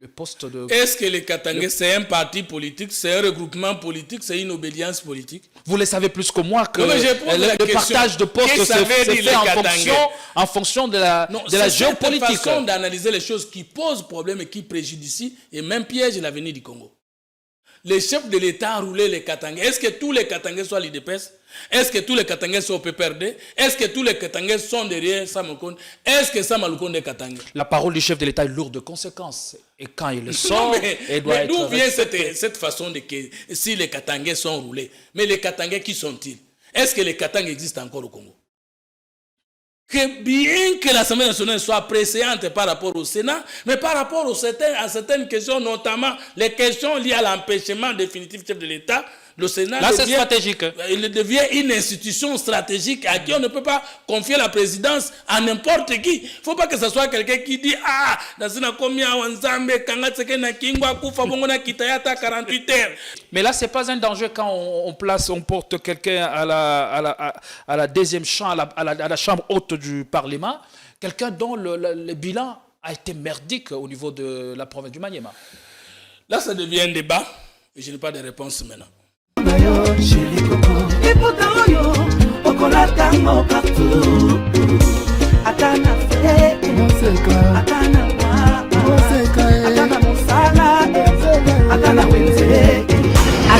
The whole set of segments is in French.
Le poste de... Est-ce que les Katangais, c'est un parti politique, c'est un regroupement politique, c'est une obédience politique? Vous le savez plus que moi que le partage de postes se fait en fonction de la géopolitique. C'est une façon d'analyser les choses qui posent problème et qui préjudicient et même piègent l'avenir du Congo. Les chefs de l'État ont roulé les Katangais. Est-ce que tous les Katangais sont à l'IDPS? Est-ce que tous les Katangais sont au PPRD? Est-ce que tous les Katangais sont derrière Sama Lukonde? Est-ce que Sama Lukonde est Katangais? La parole du chef de l'État est lourde de conséquences. Et quand il le sort, il doit être... D'où vient cette façon de que si les Katangais sont roulés? Mais les Katangais, qui sont-ils? Est-ce que les Katangais existent encore au Congo? Que bien que l'Assemblée nationale soit préséante par rapport au Sénat, mais par rapport à certaines questions, notamment les questions liées à l'empêchement définitif du chef de l'État, le Sénat devient une institution stratégique à qui on ne peut pas confier la présidence à n'importe qui. Il ne faut pas que ce soit quelqu'un qui dit ah, mais là, ce n'est pas un danger quand on porte quelqu'un à la deuxième chambre, à la chambre haute du Parlement, quelqu'un dont le bilan a été merdique au niveau de la province du Maniema. Là, ça devient un débat et je n'ai pas de réponse maintenant. À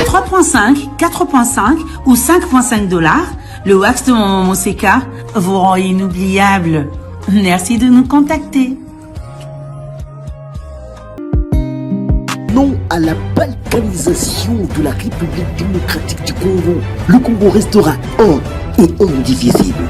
3,5, 4,5 ou 5,5 $, le wax de Maman Moseka vous rend inoubliable. Merci de nous contacter. Non à la balkanisation de la République démocratique du Congo. Le Congo restera un et indivisible.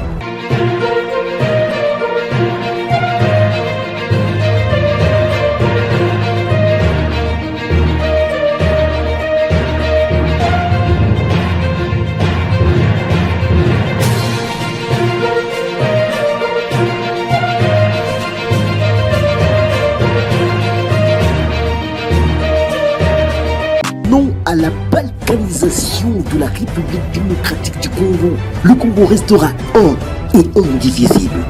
Non à la balkanisation de la République démocratique du Congo. Le Congo restera un et indivisible.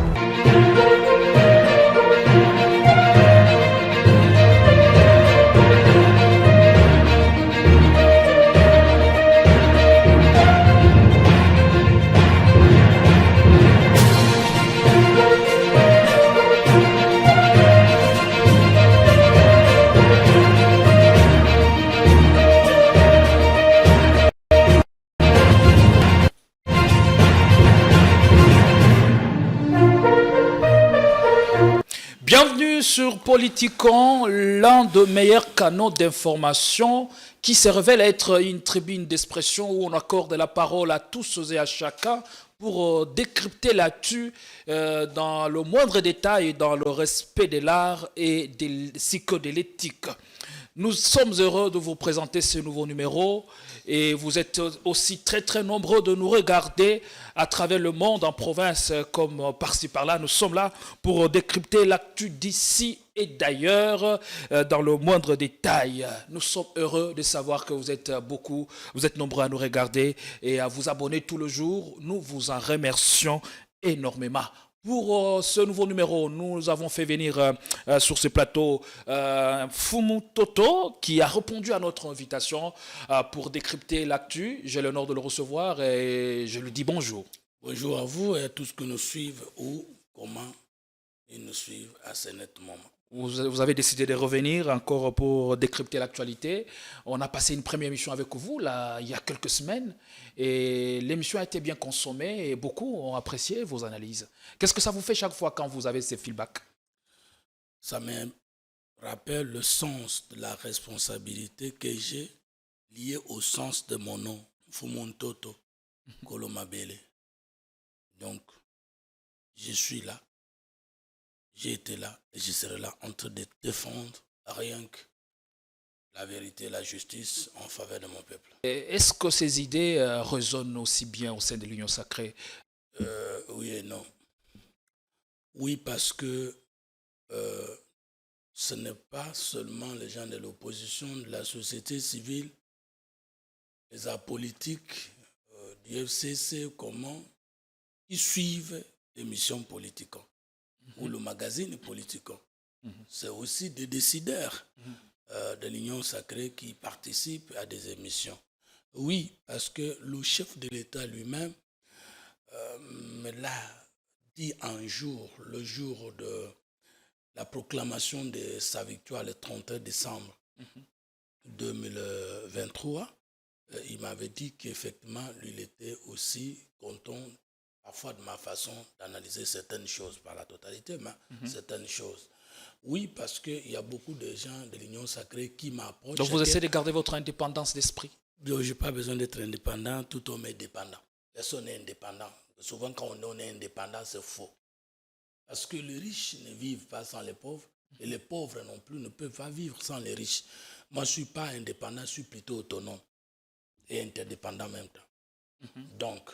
Bienvenue sur Politicon, l'un des meilleurs canaux d'information qui se révèle être une tribune d'expression où on accorde la parole à tous et à chacun pour décrypter l'actu dans le moindre détail, dans le respect de l'art et de l'éthique. Nous sommes heureux de vous présenter ce nouveau numéro et vous êtes aussi très très nombreux de nous regarder à travers le monde, en province comme par-ci par-là. Nous sommes là pour décrypter l'actu d'ici et d'ailleurs dans le moindre détail. Nous sommes heureux de savoir que vous êtes nombreux à nous regarder et à vous abonner tout le jour. Nous vous en remercions énormément. Pour ce nouveau numéro, nous avons fait venir sur ce plateau Fumu Toto qui a répondu à notre invitation pour décrypter l'actu. J'ai l'honneur de le recevoir et je lui dis bonjour. Bonjour à vous et à tous qui nous suivent ou comment ils nous suivent à ce net moment. Vous avez décidé de revenir encore pour décrypter l'actualité. On a passé une première émission avec vous là, il y a quelques semaines et l'émission a été bien consommée et beaucoup ont apprécié vos analyses. Qu'est-ce que ça vous fait chaque fois quand vous avez ces feedbacks? Ça me rappelle le sens de la responsabilité que j'ai liée au sens de mon nom, Fumuntoto Kolomabele. Donc, je suis là. J'ai été là et je serai là en train de défendre rien que la vérité et la justice en faveur de mon peuple. Est-ce que ces idées résonnent aussi bien au sein de l'Union sacrée? Oui et non. Oui, parce que ce n'est pas seulement les gens de l'opposition, de la société civile, les apolitiques du FCC, ils suivent l'émission Politicon ou le magazine Politicon. C'est aussi des décideurs. de l'Union sacrée qui participent à des émissions. Oui, parce que le chef de l'État lui-même me l'a dit un jour, le jour de la proclamation de sa victoire le 31 décembre 2023. Il m'avait dit qu'effectivement, lui, il était aussi content, parfois de ma façon d'analyser certaines choses, par la totalité, mais certaines choses. Oui, parce qu'il y a beaucoup de gens de l'Union sacrée qui m'approchent. Donc vous essayez de garder votre indépendance d'esprit? Je n'ai pas besoin d'être indépendant, tout homme est dépendant. Personne n'est indépendant. Souvent, quand on est indépendant, c'est faux. Parce que les riches ne vivent pas sans les pauvres, et les pauvres non plus ne peuvent pas vivre sans les riches. Moi, je ne suis pas indépendant, je suis plutôt autonome et interdépendant en même temps. Donc,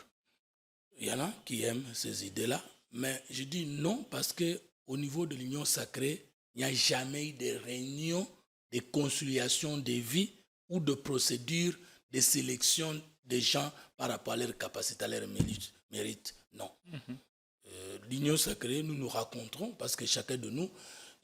il y en a qui aiment ces idées-là, mais je dis non parce qu'au niveau de l'Union sacrée, il n'y a jamais eu de réunion de conciliation des vies ou de procédure de sélection des gens par rapport à leur capacité, à leur mérite. Non. L'Union sacrée, nous nous rencontrons parce que chacun de nous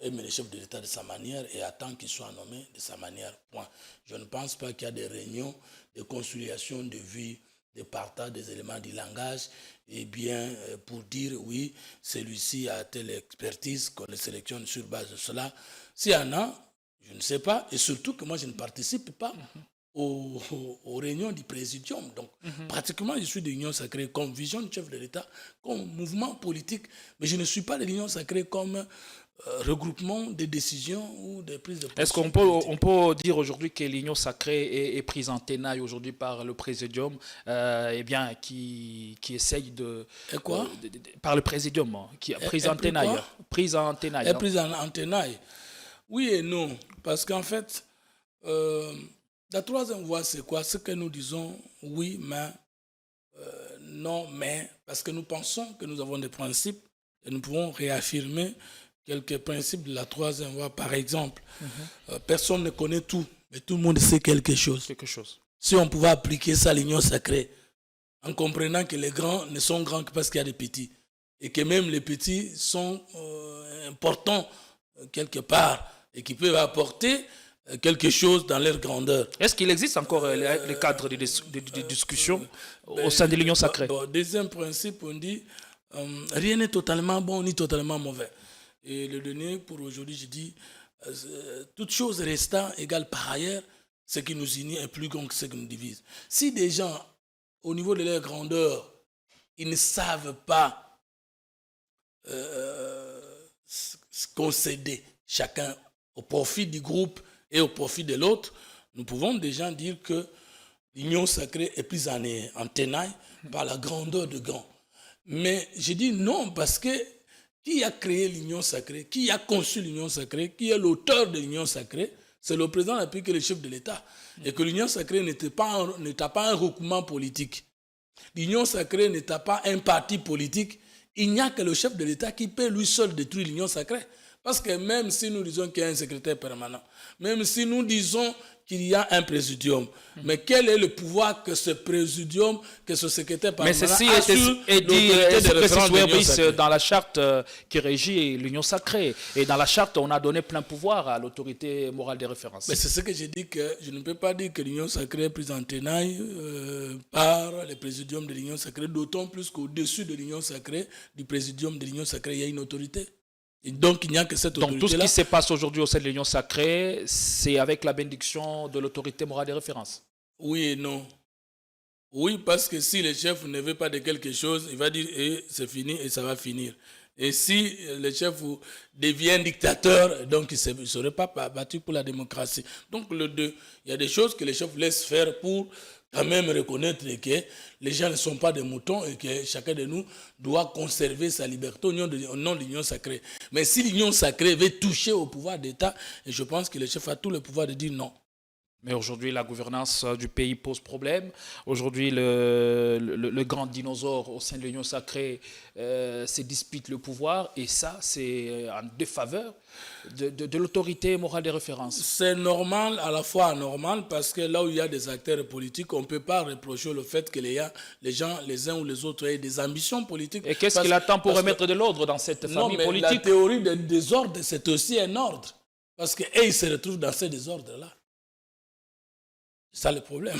aime le chef de l'État de sa manière et attend qu'il soit nommé de sa manière. Point. Je ne pense pas qu'il y a des réunions de conciliation de vie, de partage des éléments du langage, et bien pour dire oui, celui-ci a telle expertise qu'on le sélectionne sur base de cela. S'il y en a, je ne sais pas, et surtout que moi je ne participe pas aux réunions du Présidium. Donc, pratiquement, je suis de l'Union sacrée comme vision du chef de l'État, comme mouvement politique, mais je ne suis pas de l'Union sacrée comme regroupement de décisions ou de prises de position. Est-ce qu'on peut dire aujourd'hui que l'Union sacrée est prise en tenaille aujourd'hui par le Présidium, qui essaye de... Et quoi par le Présidium, qui est prise en tenaille. Prise en tenaille. Elle est prise en tenaille. Oui et non, parce qu'en fait, la troisième voie, c'est quoi? Ce que nous disons, oui, mais, non, mais, parce que nous pensons que nous avons des principes et nous pouvons réaffirmer quelques principes de la troisième voie. Par exemple, personne ne connaît tout, mais tout le monde sait quelque chose. Si on pouvait appliquer ça à l'Union sacrée, en comprenant que les grands ne sont grands que parce qu'il y a des petits, et que même les petits sont importants quelque part, et qui peuvent apporter quelque chose dans leur grandeur. Est-ce qu'il existe encore les cadres de discussion au sein de l'Union sacrée? Deuxième principe, on dit rien n'est totalement bon ni totalement mauvais. Et le dernier, pour aujourd'hui, je dis toute chose restant égale par ailleurs, ce qui nous unit est plus grand que ce qui nous divise. Si des gens, au niveau de leur grandeur, ils ne savent pas concéder chacun au profit du groupe et au profit de l'autre, nous pouvons déjà dire que l'Union sacrée est prise en tenaille par la grandeur de grands. Mais je dis non parce que qui a créé l'Union sacrée, qui a conçu l'Union sacrée, qui est l'auteur de l'Union sacrée, c'est le président de la République et le chef de l'État. Et que l'Union sacrée n'était pas un regroupement politique. L'Union sacrée n'était pas un parti politique. Il n'y a que le chef de l'État qui peut lui seul détruire l'Union sacrée. Parce que même si nous disons qu'il y a un secrétaire permanent, même si nous disons qu'il y a un présidium, mais quel est le pouvoir que ce présidium, que ce secrétaire permanent a sur dans la charte qui régit l'Union sacrée. Et dans la charte, on a donné plein pouvoir à l'autorité morale de référence. Mais c'est ce que j'ai dit, que je ne peux pas dire que l'Union sacrée est prise en tenaille par le présidium de l'Union sacrée, d'autant plus qu'au-dessus de l'Union sacrée, du présidium de l'Union sacrée, il y a une autorité. Et donc, il n'y a que cette autorité-là. Donc, tout ce qui se passe aujourd'hui au sein de l'Union sacrée, c'est avec la bénédiction de l'autorité morale de référence. Oui et non. Oui, parce que si le chef ne veut pas de quelque chose, il va dire c'est fini et ça va finir. Et si le chef devient dictateur, donc il ne serait pas battu pour la démocratie. Donc, il y a des choses que le chef laisse faire pour quand même reconnaître que les gens ne sont pas des moutons et que chacun de nous doit conserver sa liberté au nom de l'Union sacrée. Mais si l'Union sacrée veut toucher au pouvoir d'État, je pense que le chef a tout le pouvoir de dire non. Mais aujourd'hui, la gouvernance du pays pose problème. Aujourd'hui, le grand dinosaure au sein de l'Union sacrée se dispute le pouvoir. Et ça, c'est en défaveur de l'autorité morale de référence. C'est normal, à la fois anormal, parce que là où il y a des acteurs politiques, on ne peut pas reprocher le fait que les gens, les uns ou les autres, aient des ambitions politiques. Et qu'est-ce qu'il attend pour remettre de l'ordre dans cette famille politique? La théorie du désordre, c'est aussi un ordre. Parce qu'ils se retrouvent dans ce désordre-là. C'est ça le problème.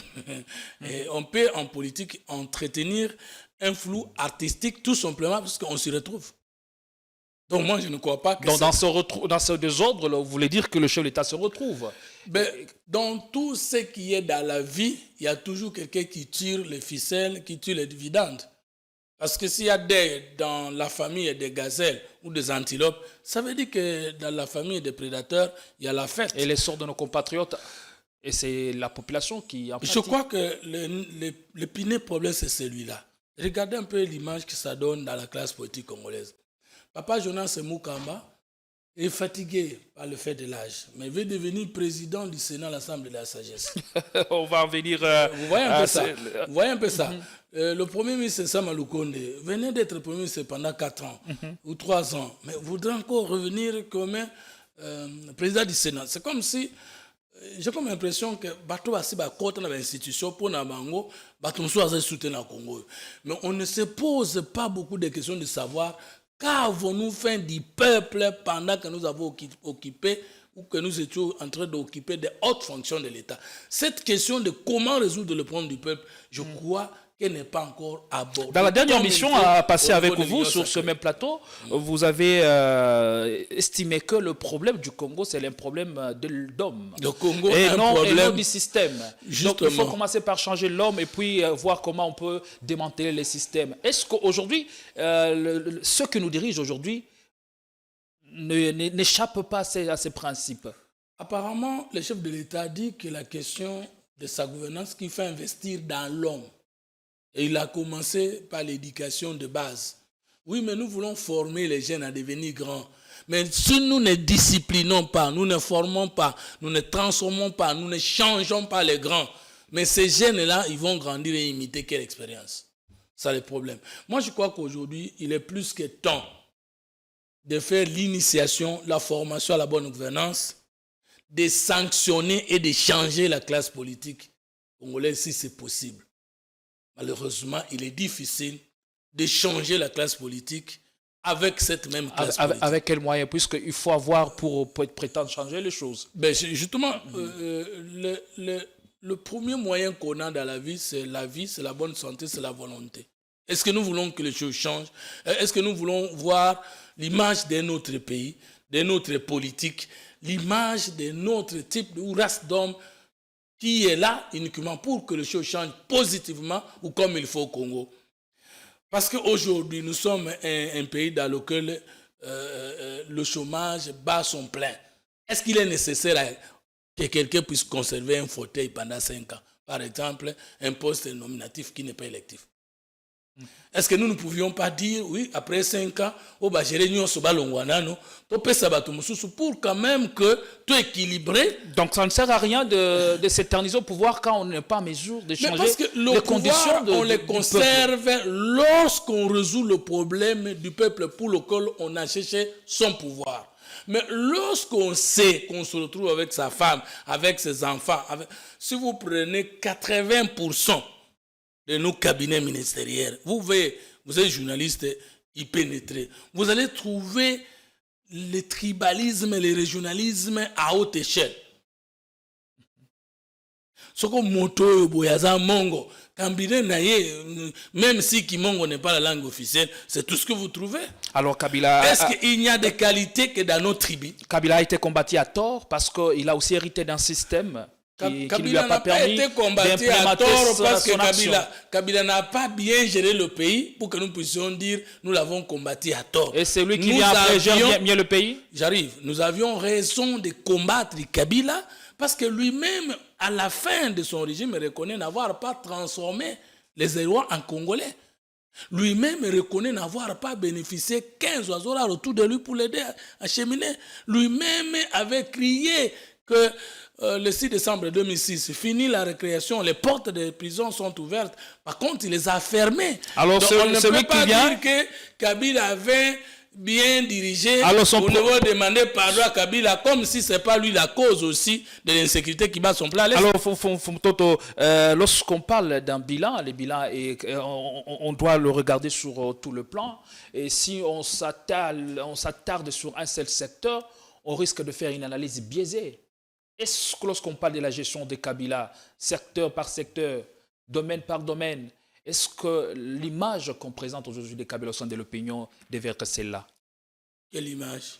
Et on peut en politique entretenir un flou artistique tout simplement parce qu'on s'y retrouve. Donc moi, je ne crois pas que... Donc dans ce désordre, là, vous voulez dire que le chef de l'État se retrouve? Ben, dans tout ce qui est dans la vie, il y a toujours quelqu'un qui tire les ficelles, qui tire les dividendes. Parce que s'il y a dans la famille des gazelles ou des antilopes, ça veut dire que dans la famille des prédateurs, il y a la fête. Et l'essor de nos compatriotes, et c'est la population qui en pâtit. Je crois que le pire problème, c'est celui-là. Regardez un peu l'image que ça donne dans la classe politique congolaise. Papa Jonas Moukamba est fatigué par le fait de l'âge, mais veut devenir président du Sénat, l'Assemblée de la sagesse. On va en venir... Vous voyez un peu ça. Vous voyez un peu ça. Le Premier ministre Sama Lukonde venait d'être Premier ministre pendant 4 ans ou 3 ans, mais voudrait encore revenir comme président du Sénat. C'est comme si... J'ai comme l'impression que bateau asi ba kota na institution pour na bango bateau so aza soutenir na Congo. Mais on ne se pose pas beaucoup de questions de savoir qu'avons-nous fait du peuple pendant que nous avons occupé ou que nous étions en train d'occuper des hautes fonctions de l'État. Cette question de comment résoudre le problème du peuple, je crois qu'elle n'est pas encore abordée. Dans la dernière mission à passer avec vous sur ce même plateau, vous avez estimé que le problème du Congo, c'est un problème d'homme. Le Congo et a un non problème du système. Justement. Donc il faut commencer par changer l'homme et puis voir comment on peut démanteler les systèmes. Est-ce qu'aujourd'hui, ceux qui nous dirigent aujourd'hui n'échappent pas à ces principes? Apparemment, le chef de l'État dit que la question de sa gouvernance qui fait investir dans l'homme. Et il a commencé par l'éducation de base. Oui, mais nous voulons former les jeunes à devenir grands. Mais si nous ne disciplinons pas, nous ne formons pas, nous ne transformons pas, nous ne changeons pas les grands, mais ces jeunes-là, ils vont grandir et imiter quelle expérience? C'est le problème. Moi, je crois qu'aujourd'hui, il est plus que temps de faire l'initiation, la formation à la bonne gouvernance, de sanctionner et de changer la classe politique congolaise si c'est possible. Malheureusement, il est difficile de changer la classe politique avec cette même classe politique. Avec quels moyens? Puisqu'il faut avoir pour prétendre changer les choses. Ben justement, le premier moyen qu'on a dans la vie, c'est la bonne santé, c'est la volonté. Est-ce que nous voulons que les choses changent? Est-ce que nous voulons voir l'image de notre pays, de notre politique, l'image de notre type ou race d'homme qui est là uniquement pour que les choses changent positivement ou comme il faut au Congo? Parce qu'aujourd'hui, nous sommes un pays dans lequel le chômage bat son plein. Est-ce qu'il est nécessaire que quelqu'un puisse conserver un fauteuil pendant 5 ans? Par exemple, un poste nominatif qui n'est pas électif. Est-ce que nous ne pouvions pas dire, oui, après 5 ans, pour quand même que tout équilibré. Donc ça ne sert à rien de s'éterniser au pouvoir quand on n'est pas en mesure de changer les conditions on les conserve lorsqu'on résout le problème du peuple pour lequel on a cherché son pouvoir. Mais lorsqu'on sait qu'on se retrouve avec sa femme, avec ses enfants, si vous prenez 80% de nos cabinets ministériels, vous êtes journaliste, y pénétrer. Vous allez trouver le tribalisme et le régionalisme à haute échelle. Ce que moto boyaza mongo, même si Kimongo n'est pas la langue officielle, c'est tout ce que vous trouvez. Alors Kabila, est-ce qu'il n'y a des qualités que dans nos tribus? Kabila a été combattu à tort parce qu'il a aussi hérité d'un système qui ne lui a pas permis d'implémenter parce que Kabila n'a pas bien géré le pays pour que nous puissions dire nous l'avons combattu à tort. Et c'est lui qui vient après gérer mieux le pays? J'arrive. Nous avions raison de combattre Kabila parce que lui-même, à la fin de son régime, reconnaît n'avoir pas transformé les Hérois en Congolais. Lui-même reconnaît n'avoir pas bénéficié 15 oiseaux là autour de lui pour l'aider à cheminer. Lui-même avait crié que le 6 décembre 2006, fini la récréation, les portes des prisons sont ouvertes. Par contre, il les a fermées. Alors, donc, on ne peut pas dire que Kabila avait bien dirigé au niveau demander pardon à Kabila, comme si ce n'est pas lui la cause aussi de l'insécurité qui bat son plan. Alors, Toto, lorsqu'on parle d'un bilan, le bilan on doit le regarder sur tout le plan. Et si on s'attarde sur un seul secteur, on risque de faire une analyse biaisée. Est-ce que lorsqu'on parle de la gestion de Kabila, secteur par secteur, domaine par domaine, est-ce que l'image qu'on présente aujourd'hui de Kabila au sein de l'opinion devrait être celle-là? Quelle image?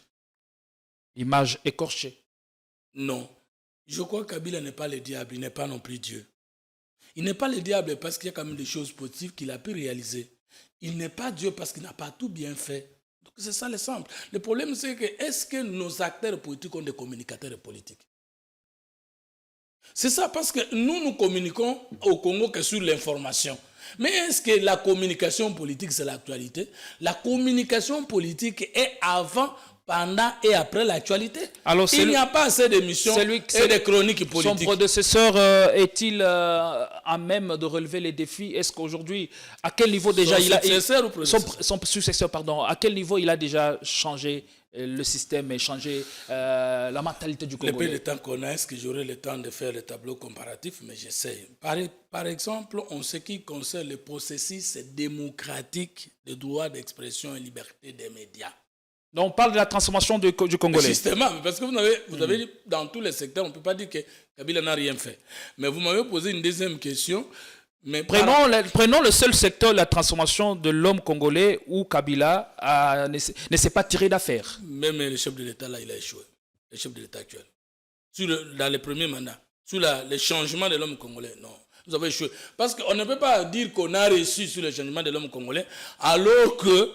Image écorchée. Non. Je crois que Kabila n'est pas le diable, il n'est pas non plus Dieu. Il n'est pas le diable parce qu'il y a quand même des choses positives qu'il a pu réaliser. Il n'est pas Dieu parce qu'il n'a pas tout bien fait. Donc c'est ça le simple. Le problème c'est que est-ce que nos acteurs politiques ont des communicateurs politiques? C'est ça, parce que nous communiquons au Congo que sur l'information. Mais est-ce que la communication politique, c'est l'actualité? La communication politique est avant, pendant et après l'actualité. Alors, il n'y a pas assez d'émissions et de chroniques politiques. Son prédécesseur est-il à même de relever les défis? Est-ce qu'aujourd'hui, à quel niveau déjà son successeur, pardon, à quel niveau il a déjà changé le système et changé la mentalité du Congolais? Le peu de temps qu'on a, est-ce que j'aurai le temps de faire le tableau comparatif? Mais j'essaie. Par exemple, en ce qui concerne le processus démocratique de droit d'expression et liberté des médias. Donc on parle de la transformation du Congolais. Justement, parce que vous avez dit, dans tous les secteurs, on ne peut pas dire que Kabila n'a rien fait. Mais vous m'avez posé une deuxième question. Mais prenons le seul secteur de la transformation de l'homme congolais où Kabila ne s'est pas tiré d'affaire. Même le chef de l'État, là, il a échoué. Le chef de l'État actuel. Dans les premiers mandats. Sur le changement de l'homme congolais, non. Vous avez échoué. Parce qu'on ne peut pas dire qu'on a réussi sur le changement de l'homme congolais alors que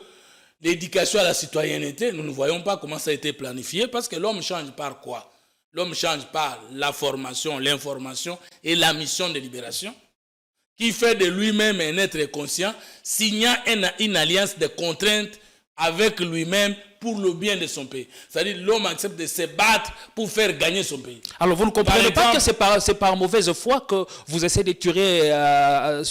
l'éducation à la citoyenneté, nous ne voyons pas comment ça a été planifié, parce que l'homme change par quoi? L'homme change par la formation, l'information et la mission de libération, qui fait de lui-même un être conscient, signant une alliance de contraintes avec lui-même pour le bien de son pays. C'est-à-dire l'homme accepte de se battre pour faire gagner son pays. Alors vous ne comprenez pas que c'est par mauvaise foi que vous essayez de tirer à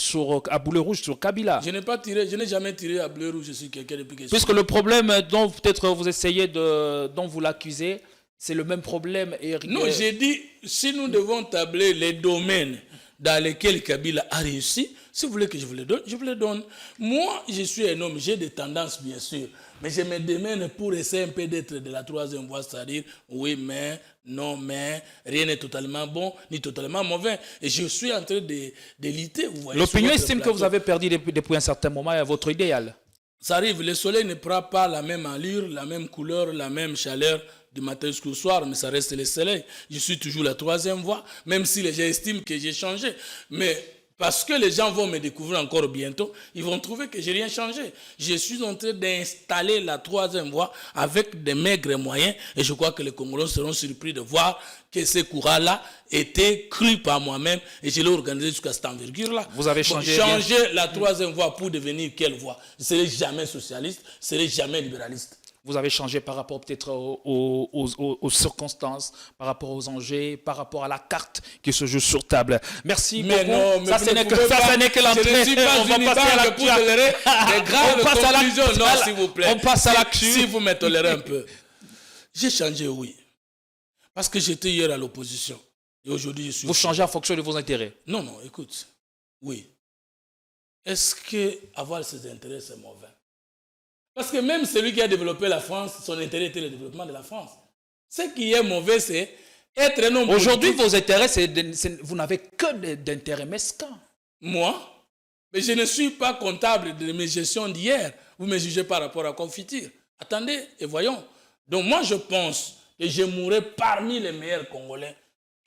boulet rouge sur Kabila? Je n'ai jamais tiré à boulet rouge sur quelqu'un depuis que je suis. Puisque le problème dont peut-être vous essayez dont vous l'accusez, c'est le même problème. Non, j'ai dit, si nous devons tabler les domaines dans lesquels Kabila a réussi, si vous voulez que je vous les donne, je vous les donne. Moi, je suis un homme, j'ai des tendances bien sûr, mais je me démène pour essayer un peu d'être de la troisième voie, c'est-à-dire oui, mais, non, mais, rien n'est totalement bon, ni totalement mauvais. Et je suis en train de lutter. L'opinion estime que vous avez perdu depuis un certain moment à votre idéal. Ça arrive, le soleil ne prend pas la même allure, la même couleur, la même chaleur du matin jusqu'au soir, mais ça reste le soleil. Je suis toujours la troisième voie, même si les gens estiment que j'ai changé. Mais parce que les gens vont me découvrir encore bientôt, ils vont trouver que j'ai rien changé. Je suis en train d'installer la troisième voie avec des maigres moyens, et je crois que les Congolais seront surpris de voir que ce courant-là était cru par moi-même, et je l'ai organisé jusqu'à cette envergure-là. Vous avez changé changer la troisième voie pour devenir quelle voie? Je ne serai jamais socialiste, je ne serai jamais libéraliste. Vous avez changé par rapport peut-être aux circonstances, par rapport aux enjeux, par rapport à la carte qui se joue sur table. Merci beaucoup. Non, mais ça, ce n'est que l'entrée. Je ne suis pas on va passer à la conclusion. Non, s'il vous plaît. On passe à l'actu. Si vous me tolérez un peu. J'ai changé, oui. Parce que j'étais hier à l'opposition. Et aujourd'hui, je suis... Vous changez en fonction de vos intérêts? Non, écoute. Oui. Est-ce que avoir ses intérêts, c'est mauvais? Parce que même celui qui a développé la France, son intérêt était le développement de la France. Ce qui est mauvais, c'est être un homme aujourd'hui, vos intérêts, vous n'avez que d'intérêts mesquins. Moi? Mais je ne suis pas comptable de mes gestions d'hier. Vous me jugez par rapport à Confiture. Attendez et voyons. Donc moi, je pense que je mourrai parmi les meilleurs Congolais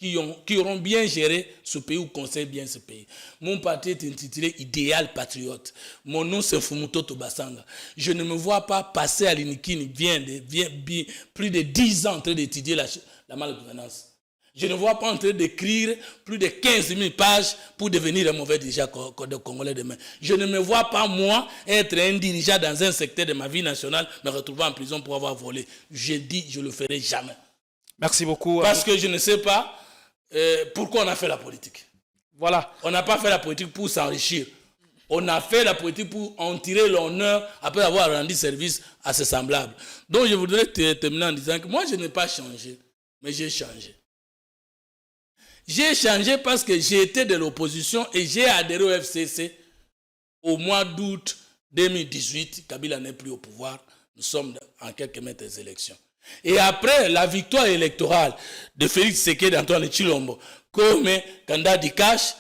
qui auront bien géré ce pays ou conseillent bien ce pays. Mon parti est intitulé Idéal Patriote. Mon nom c'est Fumuto Tobasanga. Je ne me vois pas passer à l'Inikini plus de 10 ans en train d'étudier la malgouvernance. Je ne vois pas en train d'écrire plus de 15 000 pages pour devenir un mauvais dirigeant de Congolais demain. Je ne me vois pas, moi, être un dirigeant dans un secteur de ma vie nationale, me retrouver en prison pour avoir volé. Je dis, je ne le ferai jamais. Merci beaucoup. Parce que je ne sais pas pourquoi on a fait la politique. Voilà. On n'a pas fait la politique pour s'enrichir. On a fait la politique pour en tirer l'honneur après avoir rendu service à ses semblables. Donc je voudrais terminer en disant que moi je n'ai pas changé, mais j'ai changé. J'ai changé parce que j'ai été de l'opposition et j'ai adhéré au FCC au mois d'août 2018. Kabila n'est plus au pouvoir. Nous sommes en quelques mètres des élections. Et après la victoire électorale de Félix Tshisekedi d'Antoine Tshilombo comme candidat du cash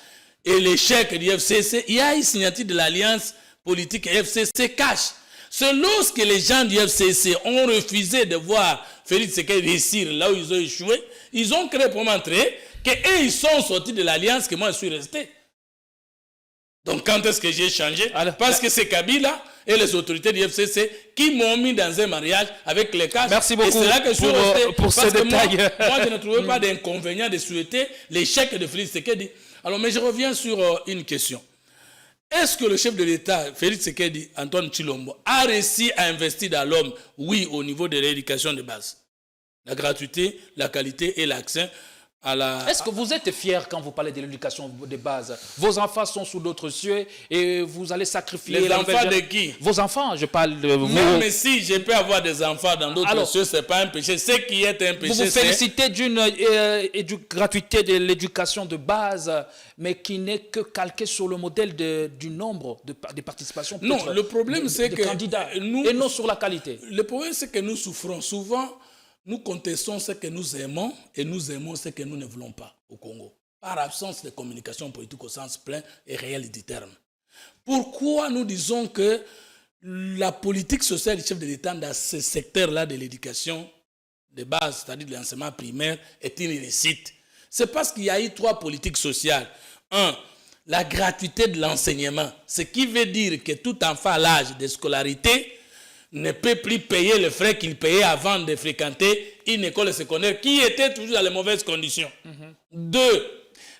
et l'échec du FCC, il y a une signature de l'alliance politique FCC cash. C'est lorsque les gens du FCC ont refusé de voir Félix Tshisekedi réussir là où ils ont échoué, ils ont créé pour montrer qu'eux, ils sont sortis de l'alliance, que moi, je suis resté. Donc, quand est-ce que j'ai changé? Parce que c'est Kabila et les autorités du FCC qui m'ont mis dans un mariage avec les cash. Merci beaucoup. Et c'est là que je suis resté. Pour ces détails. Moi, je ne trouvais pas d'inconvénient de souhaiter l'échec de Félix Tshisekedi. Alors, mais je reviens sur une question. Est-ce que le chef de l'État, Félix Tshisekedi, Antoine Tshilombo, a réussi à investir dans l'homme? Oui, au niveau de l'éducation de base. La gratuité, la qualité et l'accès à la... Est-ce que vous êtes fier quand vous parlez de l'éducation de base? Vos enfants sont sous d'autres cieux et vous allez sacrifier... Les enfants de qui? Vos enfants, je parle de... Non, mais si je peux avoir des enfants dans d'autres cieux, ce n'est pas un péché. Ce qui est un péché, vous vous félicitez d'une gratuité de l'éducation de base, mais qui n'est que calquée sur le modèle du nombre de participations. Non, le problème, c'est que... candidats, et non sur la qualité. Le problème, c'est que nous souffrons souvent. Nous contestons ce que nous aimons et nous aimons ce que nous ne voulons pas au Congo, par absence de communication politique au sens plein et réel du terme. Pourquoi nous disons que la politique sociale du chef de l'État dans ce secteur-là de l'éducation de base, c'est-à-dire de l'enseignement primaire, est une réussite? C'est parce qu'il y a eu 3 politiques sociales. 1. La gratuité de l'enseignement, ce qui veut dire que tout enfant à l'âge de scolarité ne peut plus payer les frais qu'il payait avant de fréquenter une école secondaire qui était toujours dans les mauvaises conditions. 2.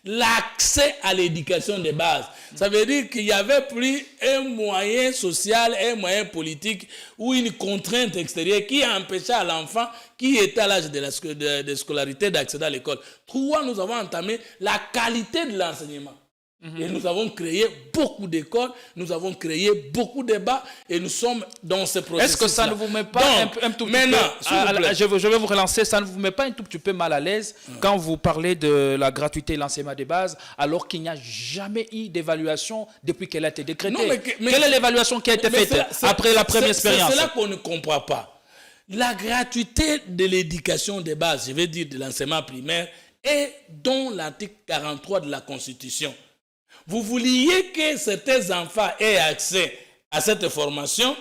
L'accès à l'éducation de base. Ça veut dire qu'il n'y avait plus un moyen social, un moyen politique ou une contrainte extérieure qui empêchait à l'enfant qui était à l'âge de scolarité d'accéder à l'école. 3. Nous avons entamé la qualité de l'enseignement. Et nous avons créé beaucoup d'écoles, nous avons créé beaucoup de débats et nous sommes dans ce processus. Est-ce que ça ne vous met pas un tout petit peu... Je vais vous relancer, ça ne vous met pas un tout petit peu mal à l'aise quand vous parlez de la gratuité et l'enseignement de base, alors qu'il n'y a jamais eu d'évaluation depuis qu'elle a été décrétée? Non, quelle est l'évaluation qui a été faite après la première expérience? C'est là qu'on ne comprend pas. La gratuité de l'éducation de base, je veux dire de l'enseignement primaire, est dans l'article 43 de la Constitution. Vous vouliez que certains enfants aient accès à cette formation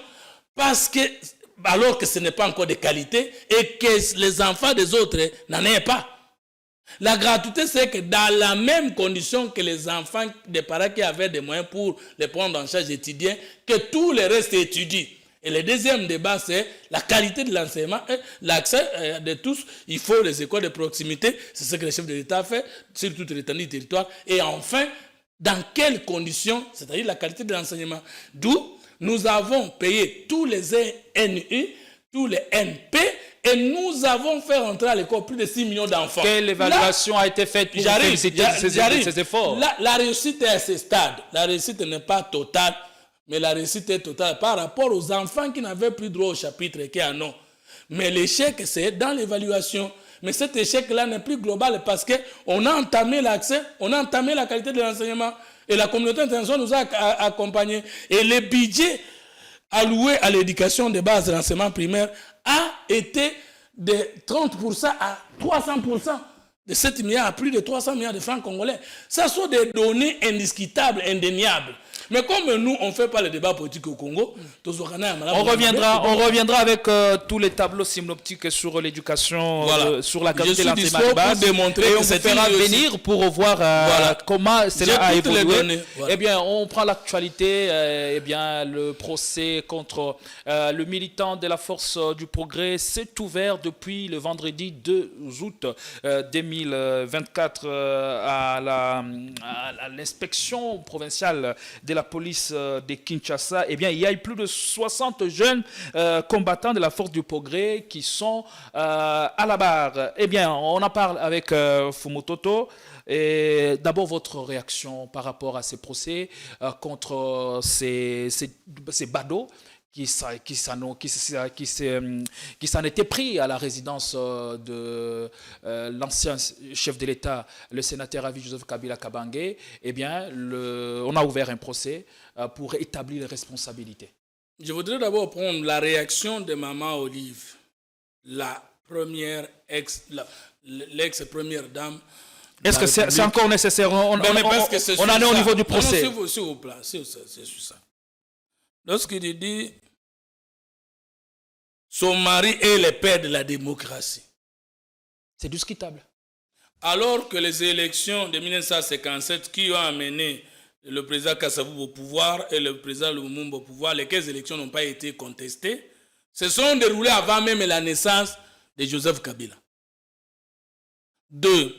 alors que ce n'est pas encore de qualité et que les enfants des autres n'en aient pas. La gratuité, c'est que dans la même condition que les enfants des parents qui avaient des moyens pour les prendre en charge étudiants, que tous les restes étudient. Et le deuxième débat, c'est la qualité de l'enseignement, l'accès de tous. Il faut les écoles de proximité, c'est ce que le chef de l'État fait sur toute l'étendue du territoire. Et enfin, dans quelles conditions, c'est-à-dire la qualité de l'enseignement. D'où nous avons payé tous les NU, tous les NP, et nous avons fait rentrer à l'école plus de 6 millions d'enfants. Quelle évaluation a été faite pour féliciter ces efforts? La réussite est à ce stade. La réussite n'est pas totale, mais la réussite est totale par rapport aux enfants qui n'avaient plus droit au chapitre et qui en ont. Mais l'échec, c'est dans l'évaluation. Mais cet échec-là n'est plus global parce qu'on a entamé l'accès, on a entamé la qualité de l'enseignement. Et la communauté internationale nous a accompagnés. Et le budget alloué à l'éducation de base de l'enseignement primaire a été de 30% à 300%. De 7 milliards à plus de 300 milliards de francs congolais. Ça sont des données indiscutables, indéniables. Mais comme nous, on ne fait pas le débat politique au Congo, on reviendra avec tous les tableaux synoptiques sur l'éducation, sur la qualité de l'enseignement de base. Et on vous fera venir pour voir comment cela a évolué. Eh bien, on prend l'actualité, le procès contre le militant de la Force du Progrès s'est ouvert depuis le vendredi 2 août 2024 à l'inspection provinciale de la police de Kinshasa. Eh bien, il y a eu plus de 60 jeunes combattants de la Force du Progrès qui sont à la barre. Eh bien, on en parle avec Fumototo. Et d'abord, votre réaction par rapport à ces procès contre ces badauds qui s'en était pris à la résidence de l'ancien chef de l'État, le sénateur Avi Joseph Kabila Kabange. Eh bien, on a ouvert un procès pour établir les responsabilités. Je voudrais d'abord prendre la réaction de Maman Olive, la l'ex-première dame. Est-ce que c'est encore nécessaire? On en est au niveau du procès. S'il vous plaît, c'est sur ça. Lorsqu'il dit son mari est le père de la démocratie. C'est discutable. Alors que les élections de 1957 qui ont amené le président Kassavou au pouvoir et le président Lumumba au pouvoir, lesquelles élections n'ont pas été contestées, se sont déroulées avant même la naissance de Joseph Kabila. 2.